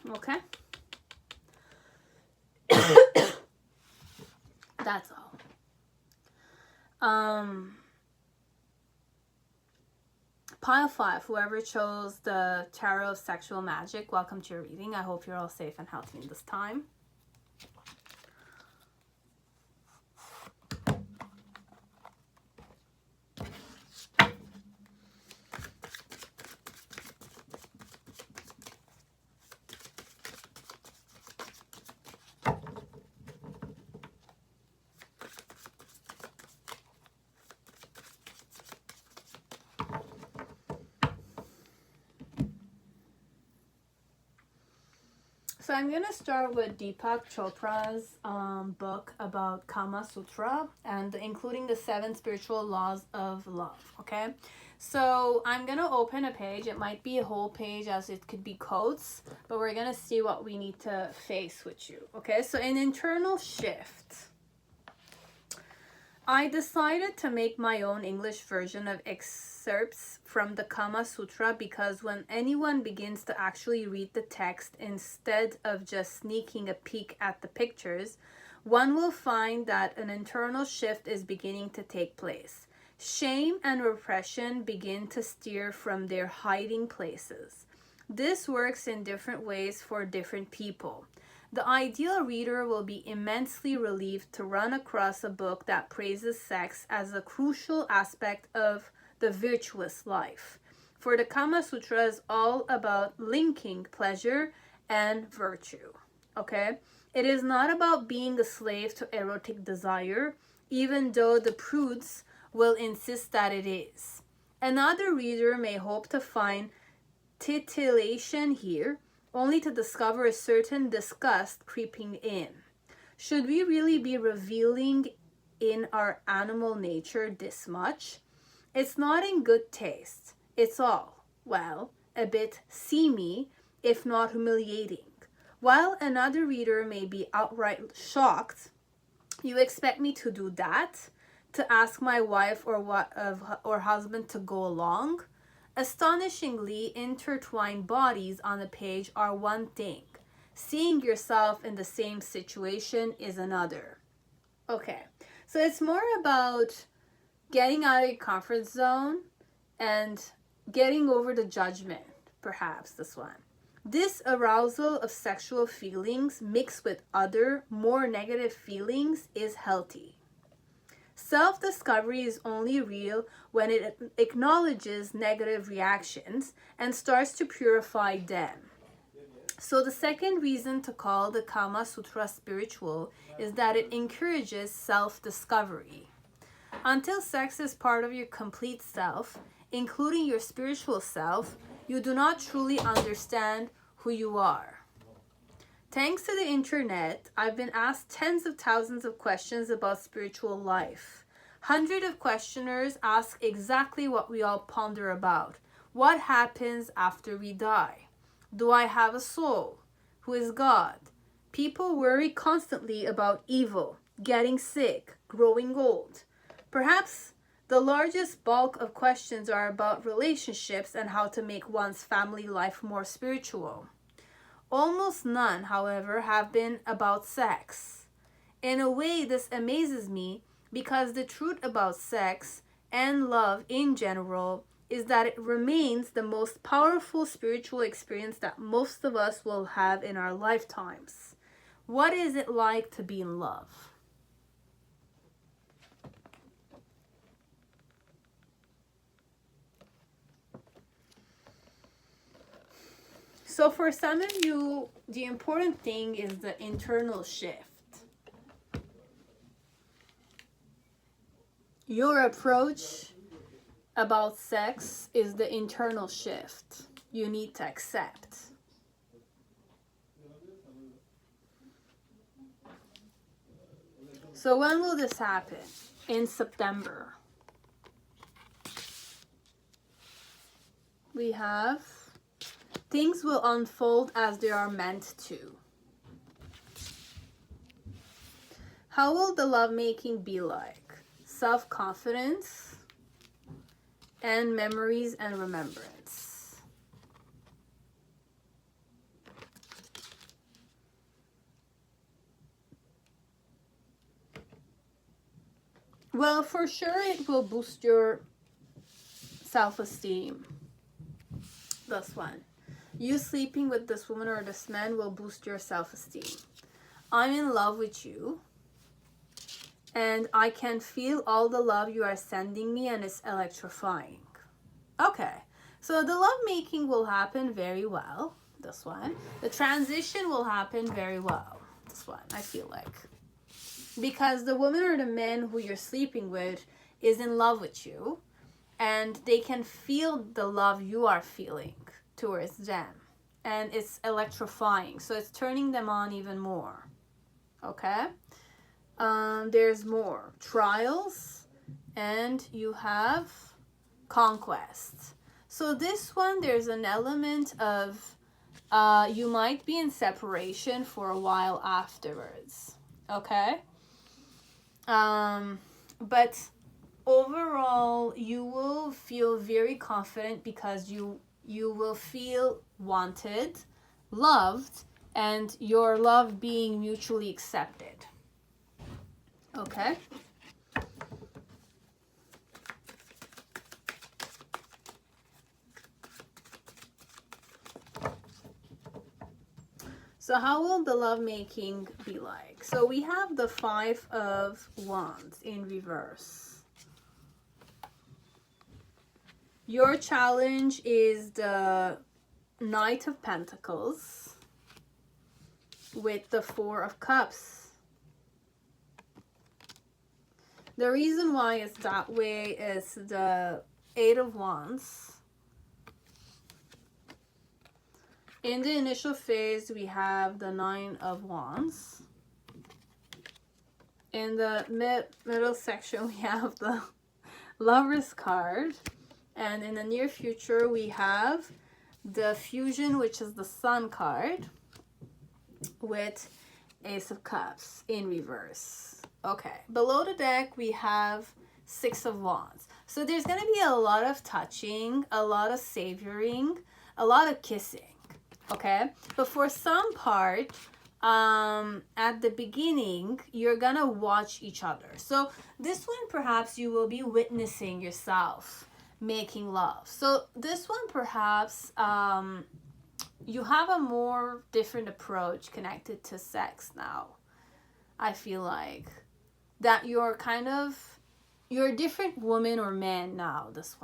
Okay? That's all. pile 5, whoever chose the Tarot of Sexual Magic, welcome to your reading. I hope you're all safe and healthy in this time. So I'm going to start with Deepak Chopra's book about Kama Sutra and including the 7 spiritual laws of love, okay? So I'm going to open a page. It might be a whole page as it could be quotes, but we're going to see what we need to face with you, okay? So an internal shift. I decided to make my own English version of excerpts from the Kama Sutra because when anyone begins to actually read the text instead of just sneaking a peek at the pictures, one will find that an internal shift is beginning to take place. Shame and repression begin to steer from their hiding places. This works in different ways for different people. The ideal reader will be immensely relieved to run across a book that praises sex as a crucial aspect of the virtuous life. For the Kama Sutra is all about linking pleasure and virtue, okay? It is not about being a slave to erotic desire, even though the prudes will insist that it is. Another reader may hope to find titillation here, only to discover a certain disgust creeping in. Should we really be revealing in our animal nature this much? It's not in good taste. It's all, well, a bit seamy, if not humiliating. While another reader may be outright shocked, you expect me to do that? To ask my wife or husband to go along? Astonishingly intertwined bodies on a page are one thing. Seeing yourself in the same situation is another. Okay, so it's more about getting out of your comfort zone and getting over the judgment, perhaps this one. This arousal of sexual feelings mixed with other, more negative feelings is healthy. Self-discovery is only real when it acknowledges negative reactions and starts to purify them. So the second reason to call the Kama Sutra spiritual is that it encourages self-discovery. Until sex is part of your complete self, including your spiritual self, you do not truly understand who you are. Thanks to the internet, I've been asked tens of thousands of questions about spiritual life. Hundreds of questioners ask exactly what we all ponder about. What happens after we die? Do I have a soul? Who is God? People worry constantly about evil, getting sick, growing old. Perhaps the largest bulk of questions are about relationships and how to make one's family life more spiritual. Almost none, however, have been about sex. In a way, this amazes me because the truth about sex and love in general is that it remains the most powerful spiritual experience that most of us will have in our lifetimes. What is it like to be in love? So for some of you, the important thing is the internal shift. Your approach about sex is the internal shift you need to accept. So when will this happen? In September. We have things will unfold as they are meant to. How will the lovemaking be like? Self-confidence and memories and remembrance. Well, for sure it will boost your self-esteem. This one. You sleeping with this woman or this man will boost your self-esteem. I'm in love with you. And I can feel all the love you are sending me and it's electrifying. Okay. So the love making will happen very well. This one. The transition will happen very well. This one, I feel like. Because the woman or the man who you're sleeping with is in love with you. And they can feel the love you are feeling towards them. And it's electrifying. So it's turning them on even more. Okay? There's more. Trials. And you have conquest. So this one, there's an element of you might be in separation for a while afterwards. Okay? But overall, you will feel very confident because you will feel wanted, loved, and your love being mutually accepted. Okay? So how will the lovemaking be like? So we have the 5 of Wands in reverse. Your challenge is the Knight of Pentacles with the 4 of Cups. The reason why it's that way is the 8 of Wands. In the initial phase, we have the 9 of Wands. In the middle section, we have the Lover's card. And in the near future, we have the Fusion, which is the Sun card, with Ace of Cups in reverse. Okay, below the deck, we have 6 of Wands. So there's going to be a lot of touching, a lot of savoring, a lot of kissing. Okay, but for some part, at the beginning, you're gonna watch each other. So this one, perhaps you will be witnessing yourself making love. So this one, perhaps, you have a more different approach connected to sex now. I feel like that you're a different woman or man now, this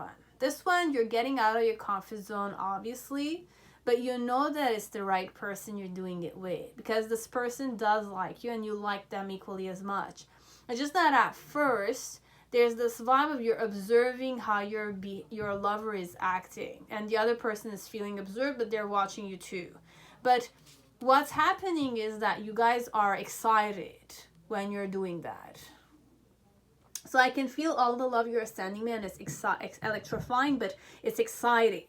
one, you're getting out of your comfort zone, obviously. But you know that it's the right person you're doing it with. Because this person does like you and you like them equally as much. It's just that at first, there's this vibe of you're observing how your lover is acting. And the other person is feeling observed, but they're watching you too. But what's happening is that you guys are excited when you're doing that. So I can feel all the love you're sending me and it's electrifying, but it's exciting.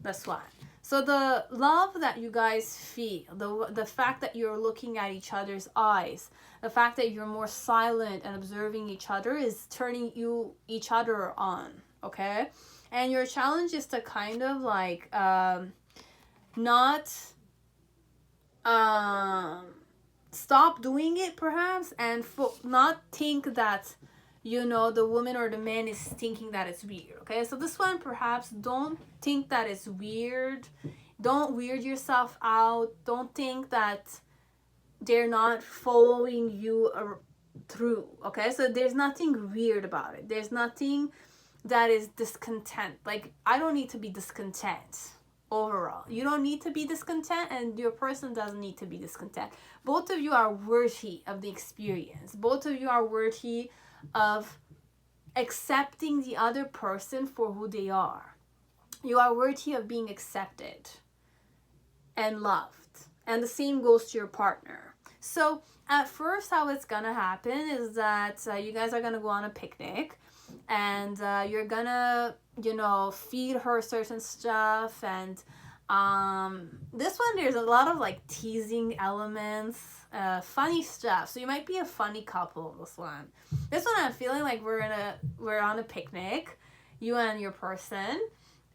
That's why. So the love that you guys feel, the fact that you're looking at each other's eyes, the fact that you're more silent and observing each other is turning each other on, okay? And your challenge is to kind of like not stop doing it perhaps and not think that the woman or the man is thinking that it's weird, okay? So this one, perhaps, don't think that it's weird. Don't weird yourself out. Don't think that they're not following you through, okay? So there's nothing weird about it. There's nothing that is discontent. Like, I don't need to be discontent overall. You don't need to be discontent, and your person doesn't need to be discontent. Both of you are worthy of the experience. Both of you are worthy of accepting the other person for who they are. You are worthy of being accepted and loved. And the same goes to your partner. So at first, how it's gonna happen is that you guys are gonna go on a picnic and you're gonna, feed her certain stuff. And this one, there's a lot of like teasing elements, funny stuff. So you might be a funny couple, this one. This one, I'm feeling like we're on a picnic, you and your person,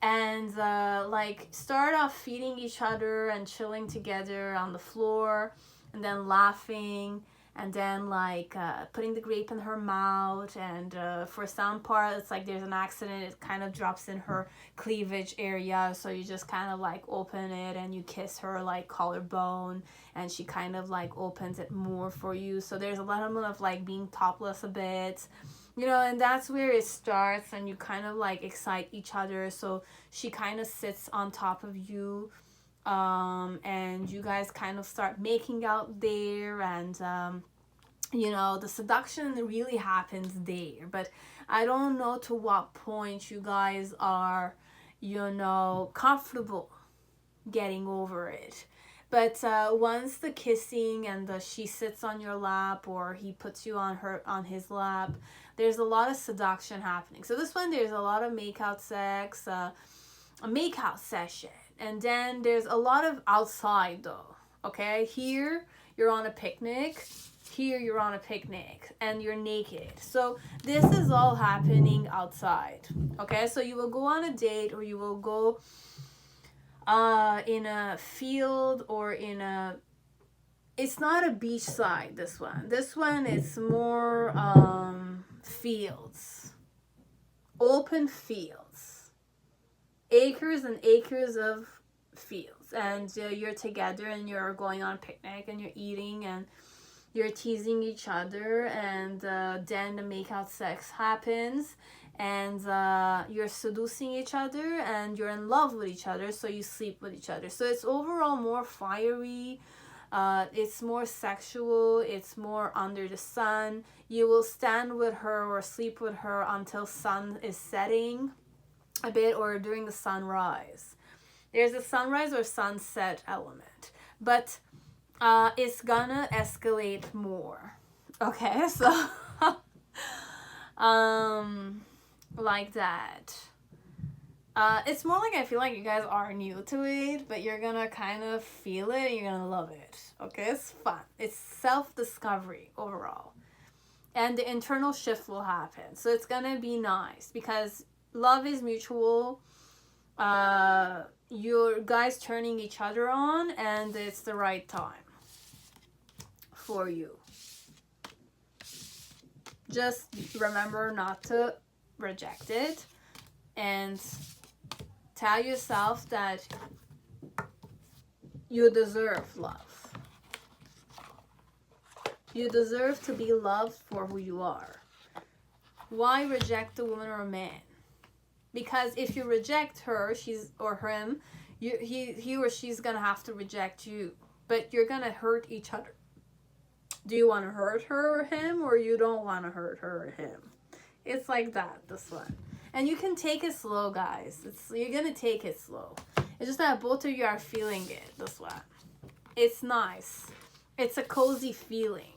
and like start off feeding each other and chilling together on the floor, and then laughing, and then like putting the grape in her mouth, and for some part it's like there's an accident, it kind of drops in her cleavage area, so you just kind of like open it and you kiss her like collarbone, and she kind of like opens it more for you. So there's a lot of like being topless a bit, you know, and that's where it starts, and you kind of like excite each other. So she kind of sits on top of you, and you guys kind of start making out there, and you know, the seduction really happens there. But I don't know to what point you guys are, you know, comfortable getting over it. But once the kissing and she sits on your lap, or he puts you on his lap, there's a lot of seduction happening. So this one, there's a lot of make-out sex, a make-out session. And then there's a lot of outside though, okay? Here, you're on a picnic. Here, you're on a picnic and you're naked. So this is all happening outside, okay? So you will go on a date, or you will go in a field, or in a... It's not a beach side, this one. This one is more fields. Open fields. Acres and acres of fields, and you're together and you're going on a picnic and you're eating and you're teasing each other, and then the make-out sex happens, and you're seducing each other, and you're in love with each other, so you sleep with each other. So it's overall more fiery, it's more sexual, it's more under the sun. You will stand with her or sleep with her until sun is setting a bit, or during the sunrise. There's a sunrise or sunset element, but it's gonna escalate more. Okay, so like that. It's more like, I feel like you guys are new to it, but you're gonna kind of feel it and you're gonna love it. Okay, it's fun. It's self-discovery overall. And the internal shift will happen. So it's gonna be nice because love is mutual. Your guys turning each other on, and it's the right time for you. Just remember not to reject it, and tell yourself that you deserve love. You deserve to be loved for who you are. Why reject a woman or a man? Because if you reject her, or him, he or she's gonna have to reject you. But you're gonna hurt each other. Do you want to hurt her or him, or you don't want to hurt her or him? It's like that, this one. And you can take it slow, guys. You're gonna take it slow. It's just that both of you are feeling it, this one. It's nice. It's a cozy feeling.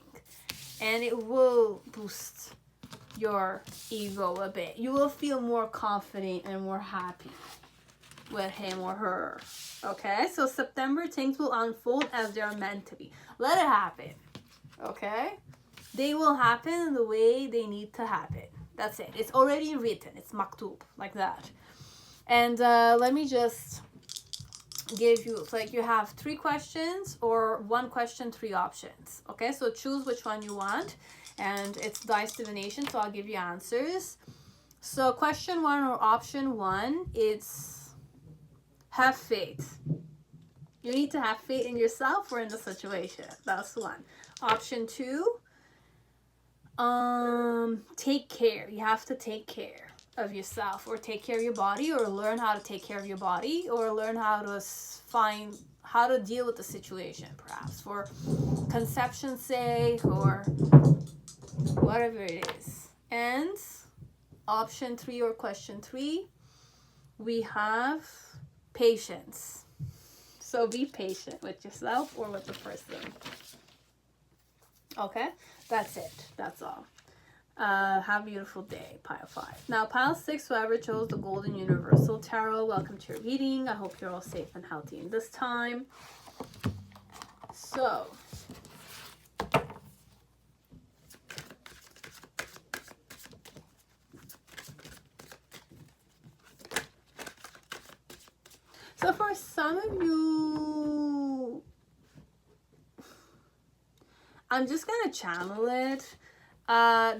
And it will boost your ego a bit. You will feel more confident and more happy with him or her. Okay? So September, things will unfold as they're meant to be. Let it happen. Okay? They will happen in the way they need to happen. That's it. It's already written. It's maktub, like that. And let me just give you, it's like you have 3 questions, or 1 question, 3 options. Okay, so choose which one you want, and it's dice divination, so I'll give you answers. So question 1 or option 1, it's have faith. You need to have faith in yourself or in the situation. That's 1. Option 2, take care. You have to take care of yourself, or take care of your body, or learn how to take care of your body, or learn how to find how to deal with the situation, perhaps for conception's sake, or whatever it is. And option 3 or question 3, we have patience. So be patient with yourself or with the person. Okay, that's it. That's all. Have a beautiful day, pile 5. Now, pile 6, whoever chose the Golden Universal Tarot, welcome to your reading. I hope you're all safe and healthy in this time. So, for some of you, I'm just gonna channel it.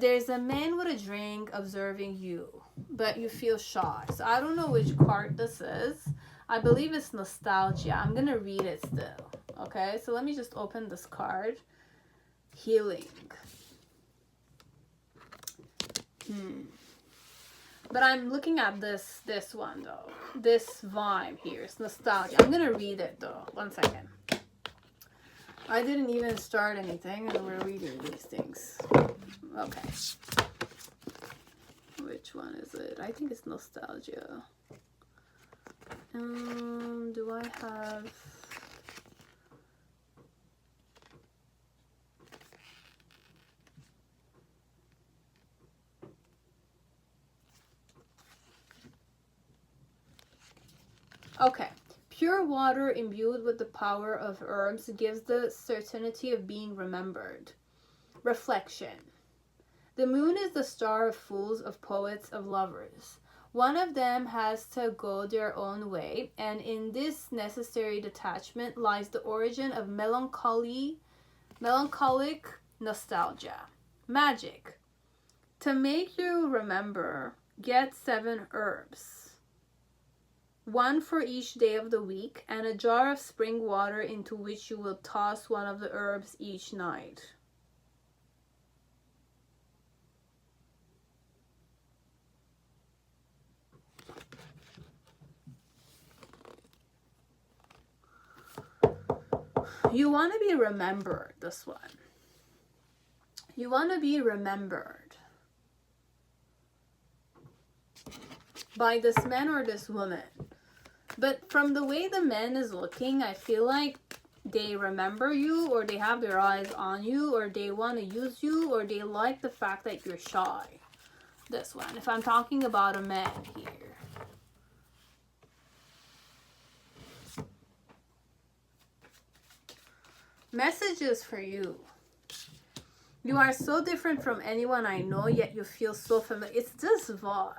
There's a man with a drink observing you, but you feel shy. So I don't know which card this is. I believe it's nostalgia. I'm gonna read it still. Okay, so let me just open this card. Healing. But I'm looking at this one though. This vibe here. It's nostalgia. I'm gonna read it though. 1 second. I didn't even start anything and we're reading these things. Okay. Which one is it? I think it's nostalgia. Do I have... Okay. Pure water imbued with the power of herbs gives the certainty of being remembered. Reflection. The moon is the star of fools, of poets, of lovers. One of them has to go their own way, and in this necessary detachment lies the origin of melancholic nostalgia. Magic. To make you remember, get 7 herbs. 1 for each day of the week, and a jar of spring water into which you will toss one of the herbs each night. You want to be remembered, this one. You want to be remembered by this man or this woman. But from the way the man is looking, I feel like they remember you, or they have their eyes on you, or they want to use you, or they like the fact that you're shy. This one, if I'm talking about a man here. Messages for you. You are so different from anyone I know, yet you feel so familiar. It's this vibe.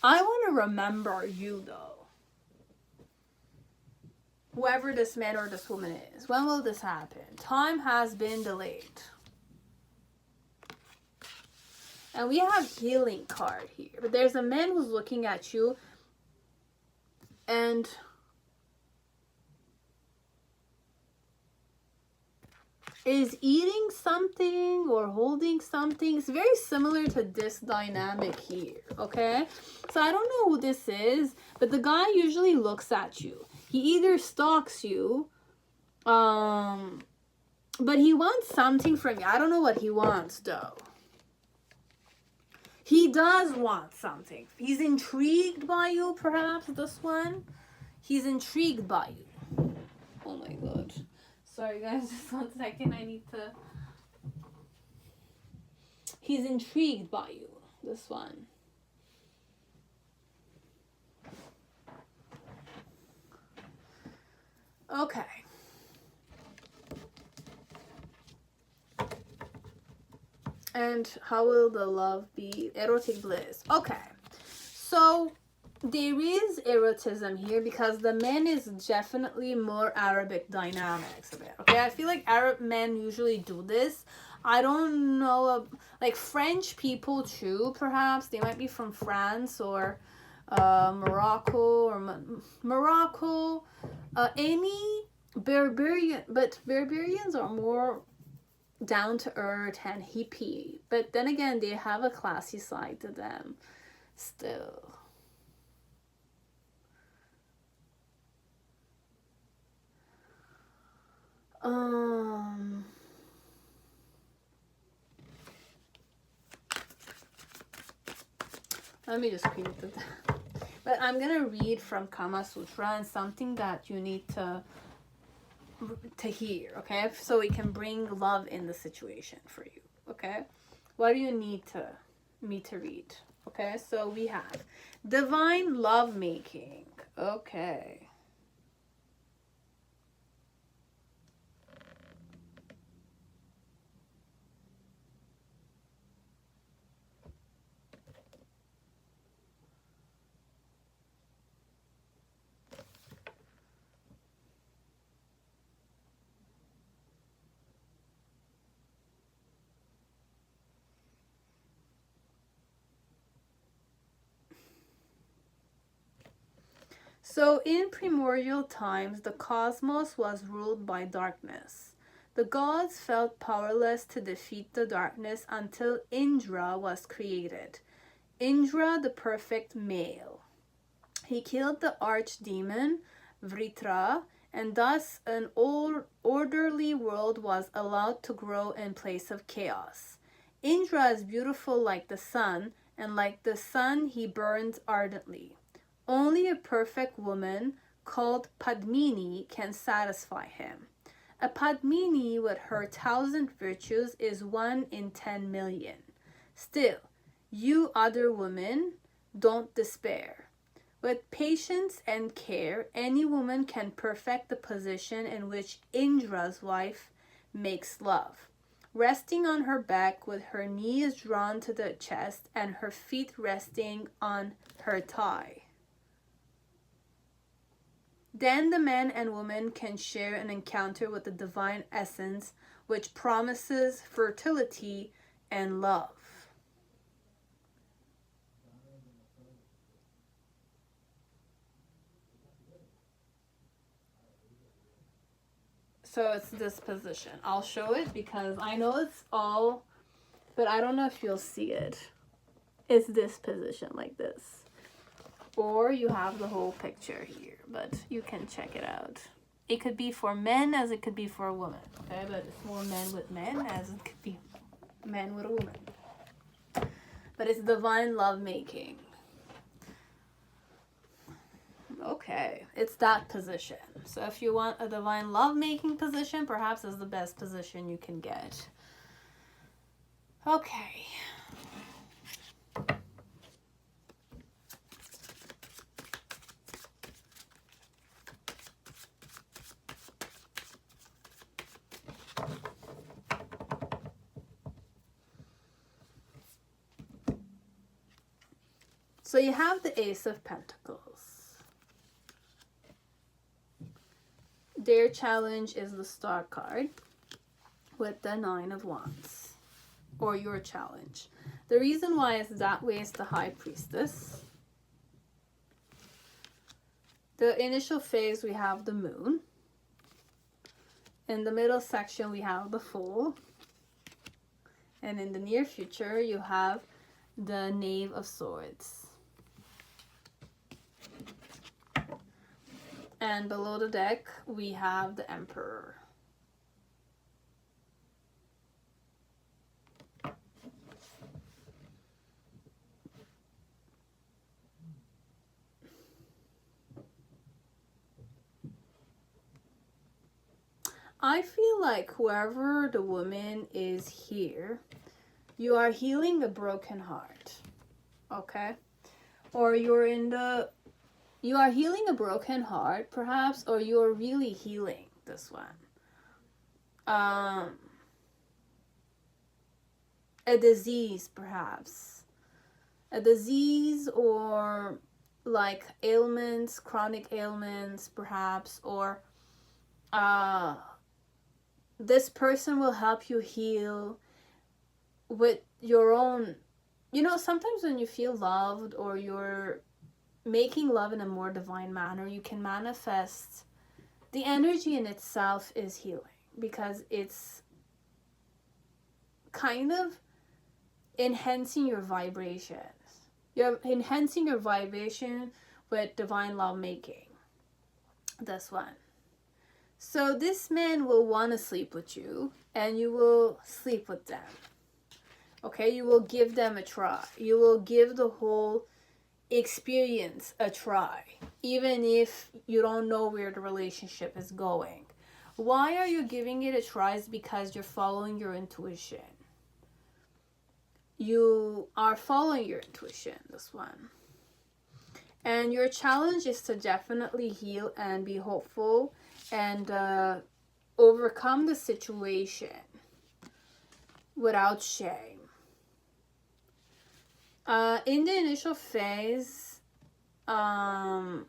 I want to remember you, though. Whoever this man or this woman is. When will this happen? Time has been delayed. And we have healing card here. But there's a man who's looking at you and is eating something or holding something. It's very similar to this dynamic here, okay? So I don't know who this is, but the guy usually looks at you. He either stalks you, but he wants something from you. I don't know what he wants, though. He does want something. He's intrigued by you, perhaps, this one. He's intrigued by you. Oh my god. Sorry guys, just 1 second. I need to... He's intrigued by you, this one. Okay. And how will the love be? Erotic bliss. Okay. So there is erotism here because the man is definitely more Arabic dynamics of it. Okay, I feel like Arab men usually do this. I don't know, like French people too, perhaps. They might be from France or Morocco any Berberian, but Berberians are more down to earth and hippie, but then again they have a classy side to them still. Let me just read it. But I'm gonna read from Kama Sutra and something that you need to hear, okay? So we can bring love in the situation for you, okay? What do you need me to read? Okay, so we have divine love making. Okay. So in primordial times, the cosmos was ruled by darkness. The gods felt powerless to defeat the darkness until Indra was created. Indra, the perfect male. He killed the archdemon Vritra, and thus an orderly world was allowed to grow in place of chaos. Indra is beautiful like the sun, and like the sun he burns ardently. Only a perfect woman called Padmini can satisfy him. A Padmini with her 1,000 virtues is 1 in 10 million. Still, you other women, don't despair. With patience and care, any woman can perfect the position in which Indra's wife makes love. Resting on her back with her knees drawn to the chest and her feet resting on her thigh. Then the man and woman can share an encounter with the divine essence which promises fertility and love. So it's this position. I'll show it because I know it's all, but I don't know if you'll see it. It's this position like this. Or you have the whole picture here, but you can check it out. It could be for men as it could be for a woman, okay? But it's more men with men as it could be men with a woman. But it's divine lovemaking. Okay, it's that position. So if you want a divine lovemaking position, perhaps it's the best position you can get. Okay. So you have the Ace of Pentacles. Their challenge is the Star card with the Nine of Wands, or your challenge. The reason why it's that way is the High Priestess. The initial phase, we have the Moon. In the middle section, we have the Fool. And in the near future, you have the Knave of Swords. And below the deck, we have the Emperor. I feel like whoever the woman is here, you are healing a broken heart, okay? Or you are healing a broken heart, perhaps, or you're really healing this one. A disease, perhaps. A disease or like ailments, chronic ailments, perhaps, or this person will help you heal with your own, sometimes when you feel loved or you're making love in a more divine manner, you can manifest. The energy in itself is healing because it's kind of enhancing your vibrations. You're enhancing your vibration with divine love making. This one. So this man will want to sleep with you and you will sleep with them. Okay, you will give them a try. You will give the whole experience a try, even if you don't know where the relationship is going. Why are you giving it a try? Is because you're following your intuition. You are following your intuition, this one. And your challenge is to definitely heal and be hopeful and overcome the situation without shame. In the initial phase, I'm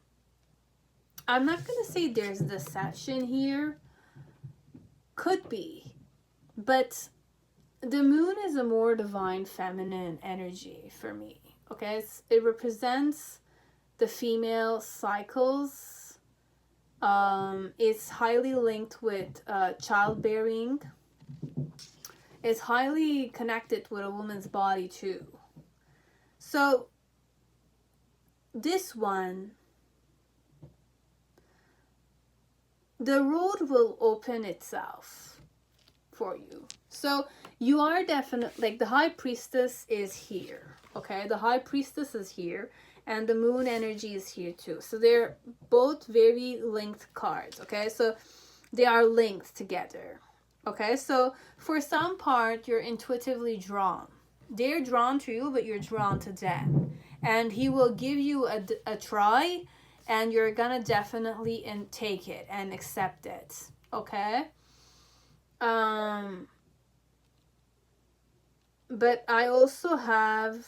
not going to say there's deception here. Could be. But the moon is a more divine feminine energy for me. Okay? It represents the female cycles. It's highly linked with childbearing. It's highly connected with a woman's body too. So this one, the road will open itself for you. So you are definitely, like, the high priestess is here, okay? The high priestess is here, and the moon energy is here too. So they're both very linked cards, okay? So they are linked together, okay? So for some part, you're intuitively drawn. They're drawn to you, but you're drawn to them. And he will give you a try, and you're gonna definitely take it and accept it, okay? But I also have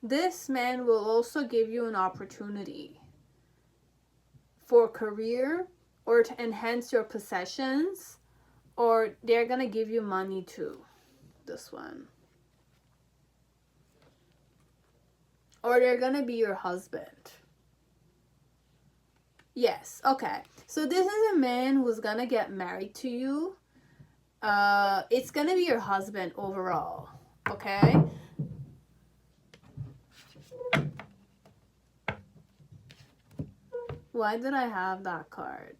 this man will also give you an opportunity for career or to enhance your possessions, or they're gonna give you money too, this one. Or they're gonna be your husband. Yes, okay. So this is a man who's gonna get married to you. It's gonna be your husband overall, okay? Why did I have that card?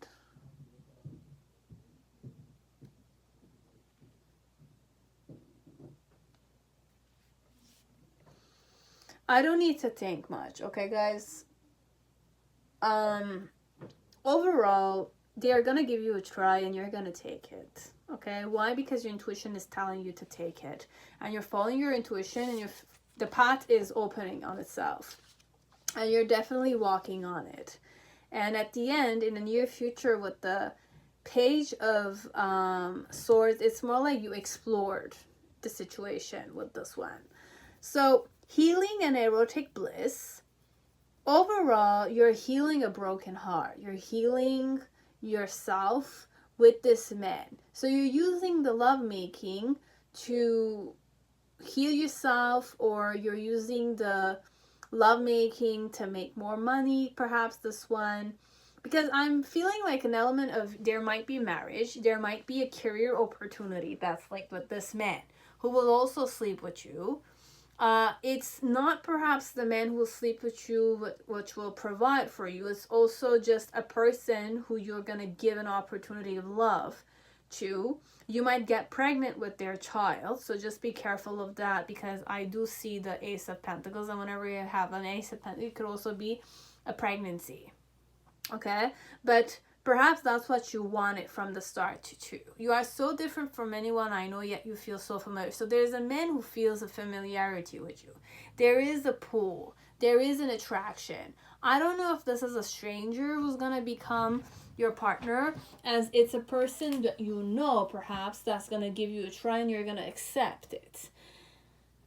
I don't need to think much, okay, guys? Overall, they're gonna give you a try and you're gonna take it, okay? Why? Because your intuition is telling you to take it, and you're following your intuition, and the path is opening on itself, and you're definitely walking on it. And at the end, in the near future, with the Page of Swords, it's more like you explored the situation with this one. So healing and erotic bliss. Overall, you're healing a broken heart. You're healing yourself with this man. So you're using the lovemaking to heal yourself, or you're using the lovemaking to make more money, perhaps this one. Because I'm feeling like an element of there might be marriage, there might be a career opportunity that's like with this man who will also sleep with you. It's not perhaps the man who will sleep with you which will provide for you. It's also just a person who you're going to give an opportunity of love to. You might get pregnant with their child, so just be careful of that, because I do see the Ace of Pentacles, and whenever you have an Ace of Pentacles, it could also be a pregnancy, okay? But perhaps that's what you wanted from the start too. You are so different from anyone I know, yet you feel so familiar. So there's a man who feels a familiarity with you. There is a pull. There is an attraction. I don't know if this is a stranger who's going to become your partner, as it's a person that you know perhaps that's going to give you a try and you're going to accept it.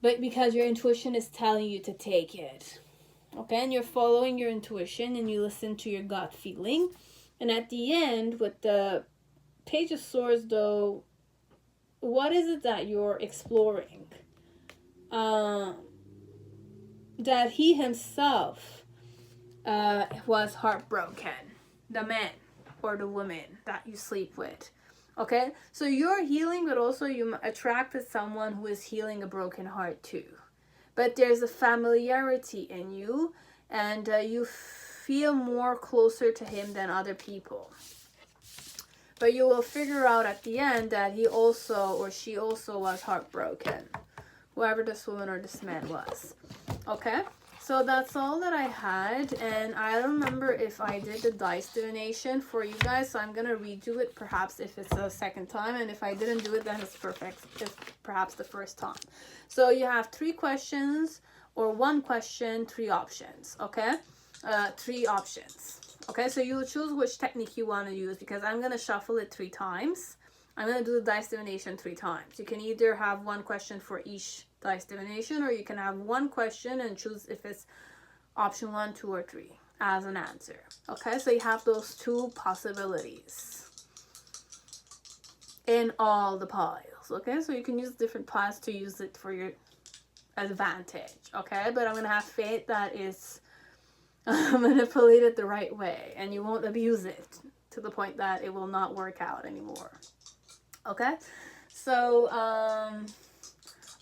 But because your intuition is telling you to take it. Okay, and you're following your intuition and you listen to your gut feeling. And at the end, with the Page of Swords, though, what is it that you're exploring? That he himself was heartbroken. The man or the woman that you sleep with. Okay? So you're healing, but also you attracted someone who is healing a broken heart too. But there's a familiarity in you, and you feel more closer to him than other people. But you will figure out at the end that he also or she also was heartbroken. Whoever this woman or this man was. Okay? So that's all that I had. And I don't remember if I did the dice divination for you guys. So I'm going to redo it perhaps if it's a second time. And if I didn't do it, then it's perfect. It's perhaps the first time. So you have 3 questions or 1 question, 3 options. Okay? 3 options. Okay, so you will choose which technique you want to use, because I'm going to shuffle it 3 times. I'm going to do the dice divination 3 times. You can either have 1 question for each dice divination, or you can have 1 question and choose if it's option 1, 2, or 3 as an answer. Okay, so you have those 2 possibilities in all the piles. piles, okay? So you can use different piles to use it for your advantage, okay? But I'm gonna have faith that it's manipulated the right way and you won't abuse it to the point that it will not work out anymore, okay? So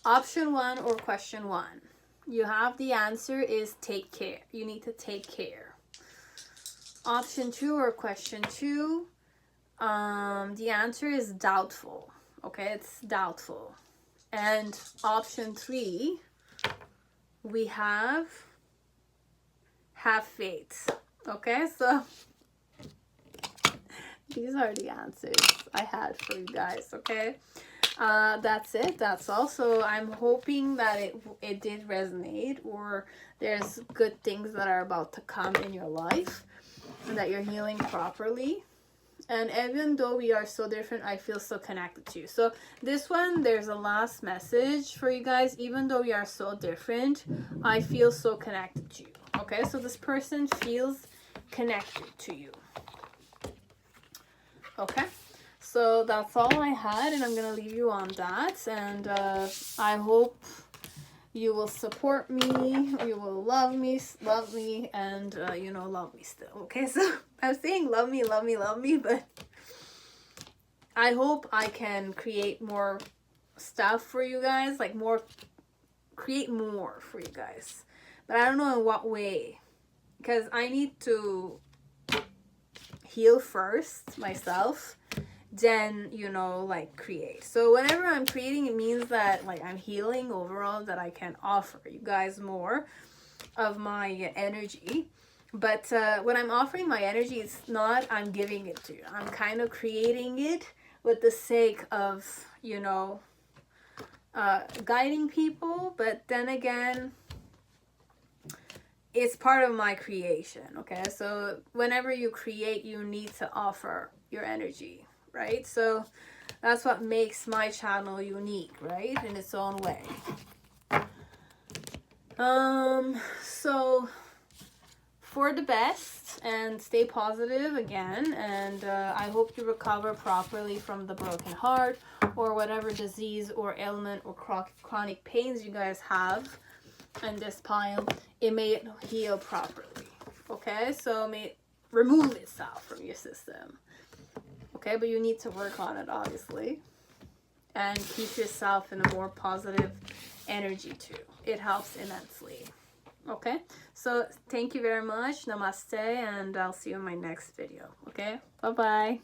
option 1 or question 1, you have the answer is take care. You need to take care. Option 2 or question 2, the answer is doubtful, okay? It's doubtful. And option 3, we have faith, okay? So these are the answers I had for you guys, okay? That's it. That's all. So I'm hoping that it did resonate, or there's good things that are about to come in your life and that you're healing properly. And even though we are so different, I feel so connected to you. So this one, there's a last message for you guys. Even though we are so different, I feel so connected to you. Okay, so this person feels connected to you. Okay, so that's all I had, and I'm gonna leave you on that. And I hope you will support me, you will love me, and you know, love me still. Okay, so I'm saying love me, but I hope I can create more stuff for you guys, like create more for you guys, but I don't know in what way, because I need to heal first myself, then, you know, like create. So whenever I'm creating, it means that like I'm healing overall, that I can offer you guys more of my energy. But when I'm offering my energy, it's not I'm giving it to you. I'm kind of creating it with the sake of, you know, guiding people. But then again, it's part of my creation, okay? So whenever you create, you need to offer your energy, right? So that's what makes my channel unique, right? In its own way. So for the best, and stay positive again, and I hope you recover properly from the broken heart or whatever disease or ailment or chronic pains you guys have in this pile. It may heal properly, okay? So it may remove itself from your system, okay? But you need to work on it, obviously, and keep yourself in a more positive energy too. It helps immensely, okay? So thank you very much. Namaste, and I'll see you in my next video, okay? Bye-bye.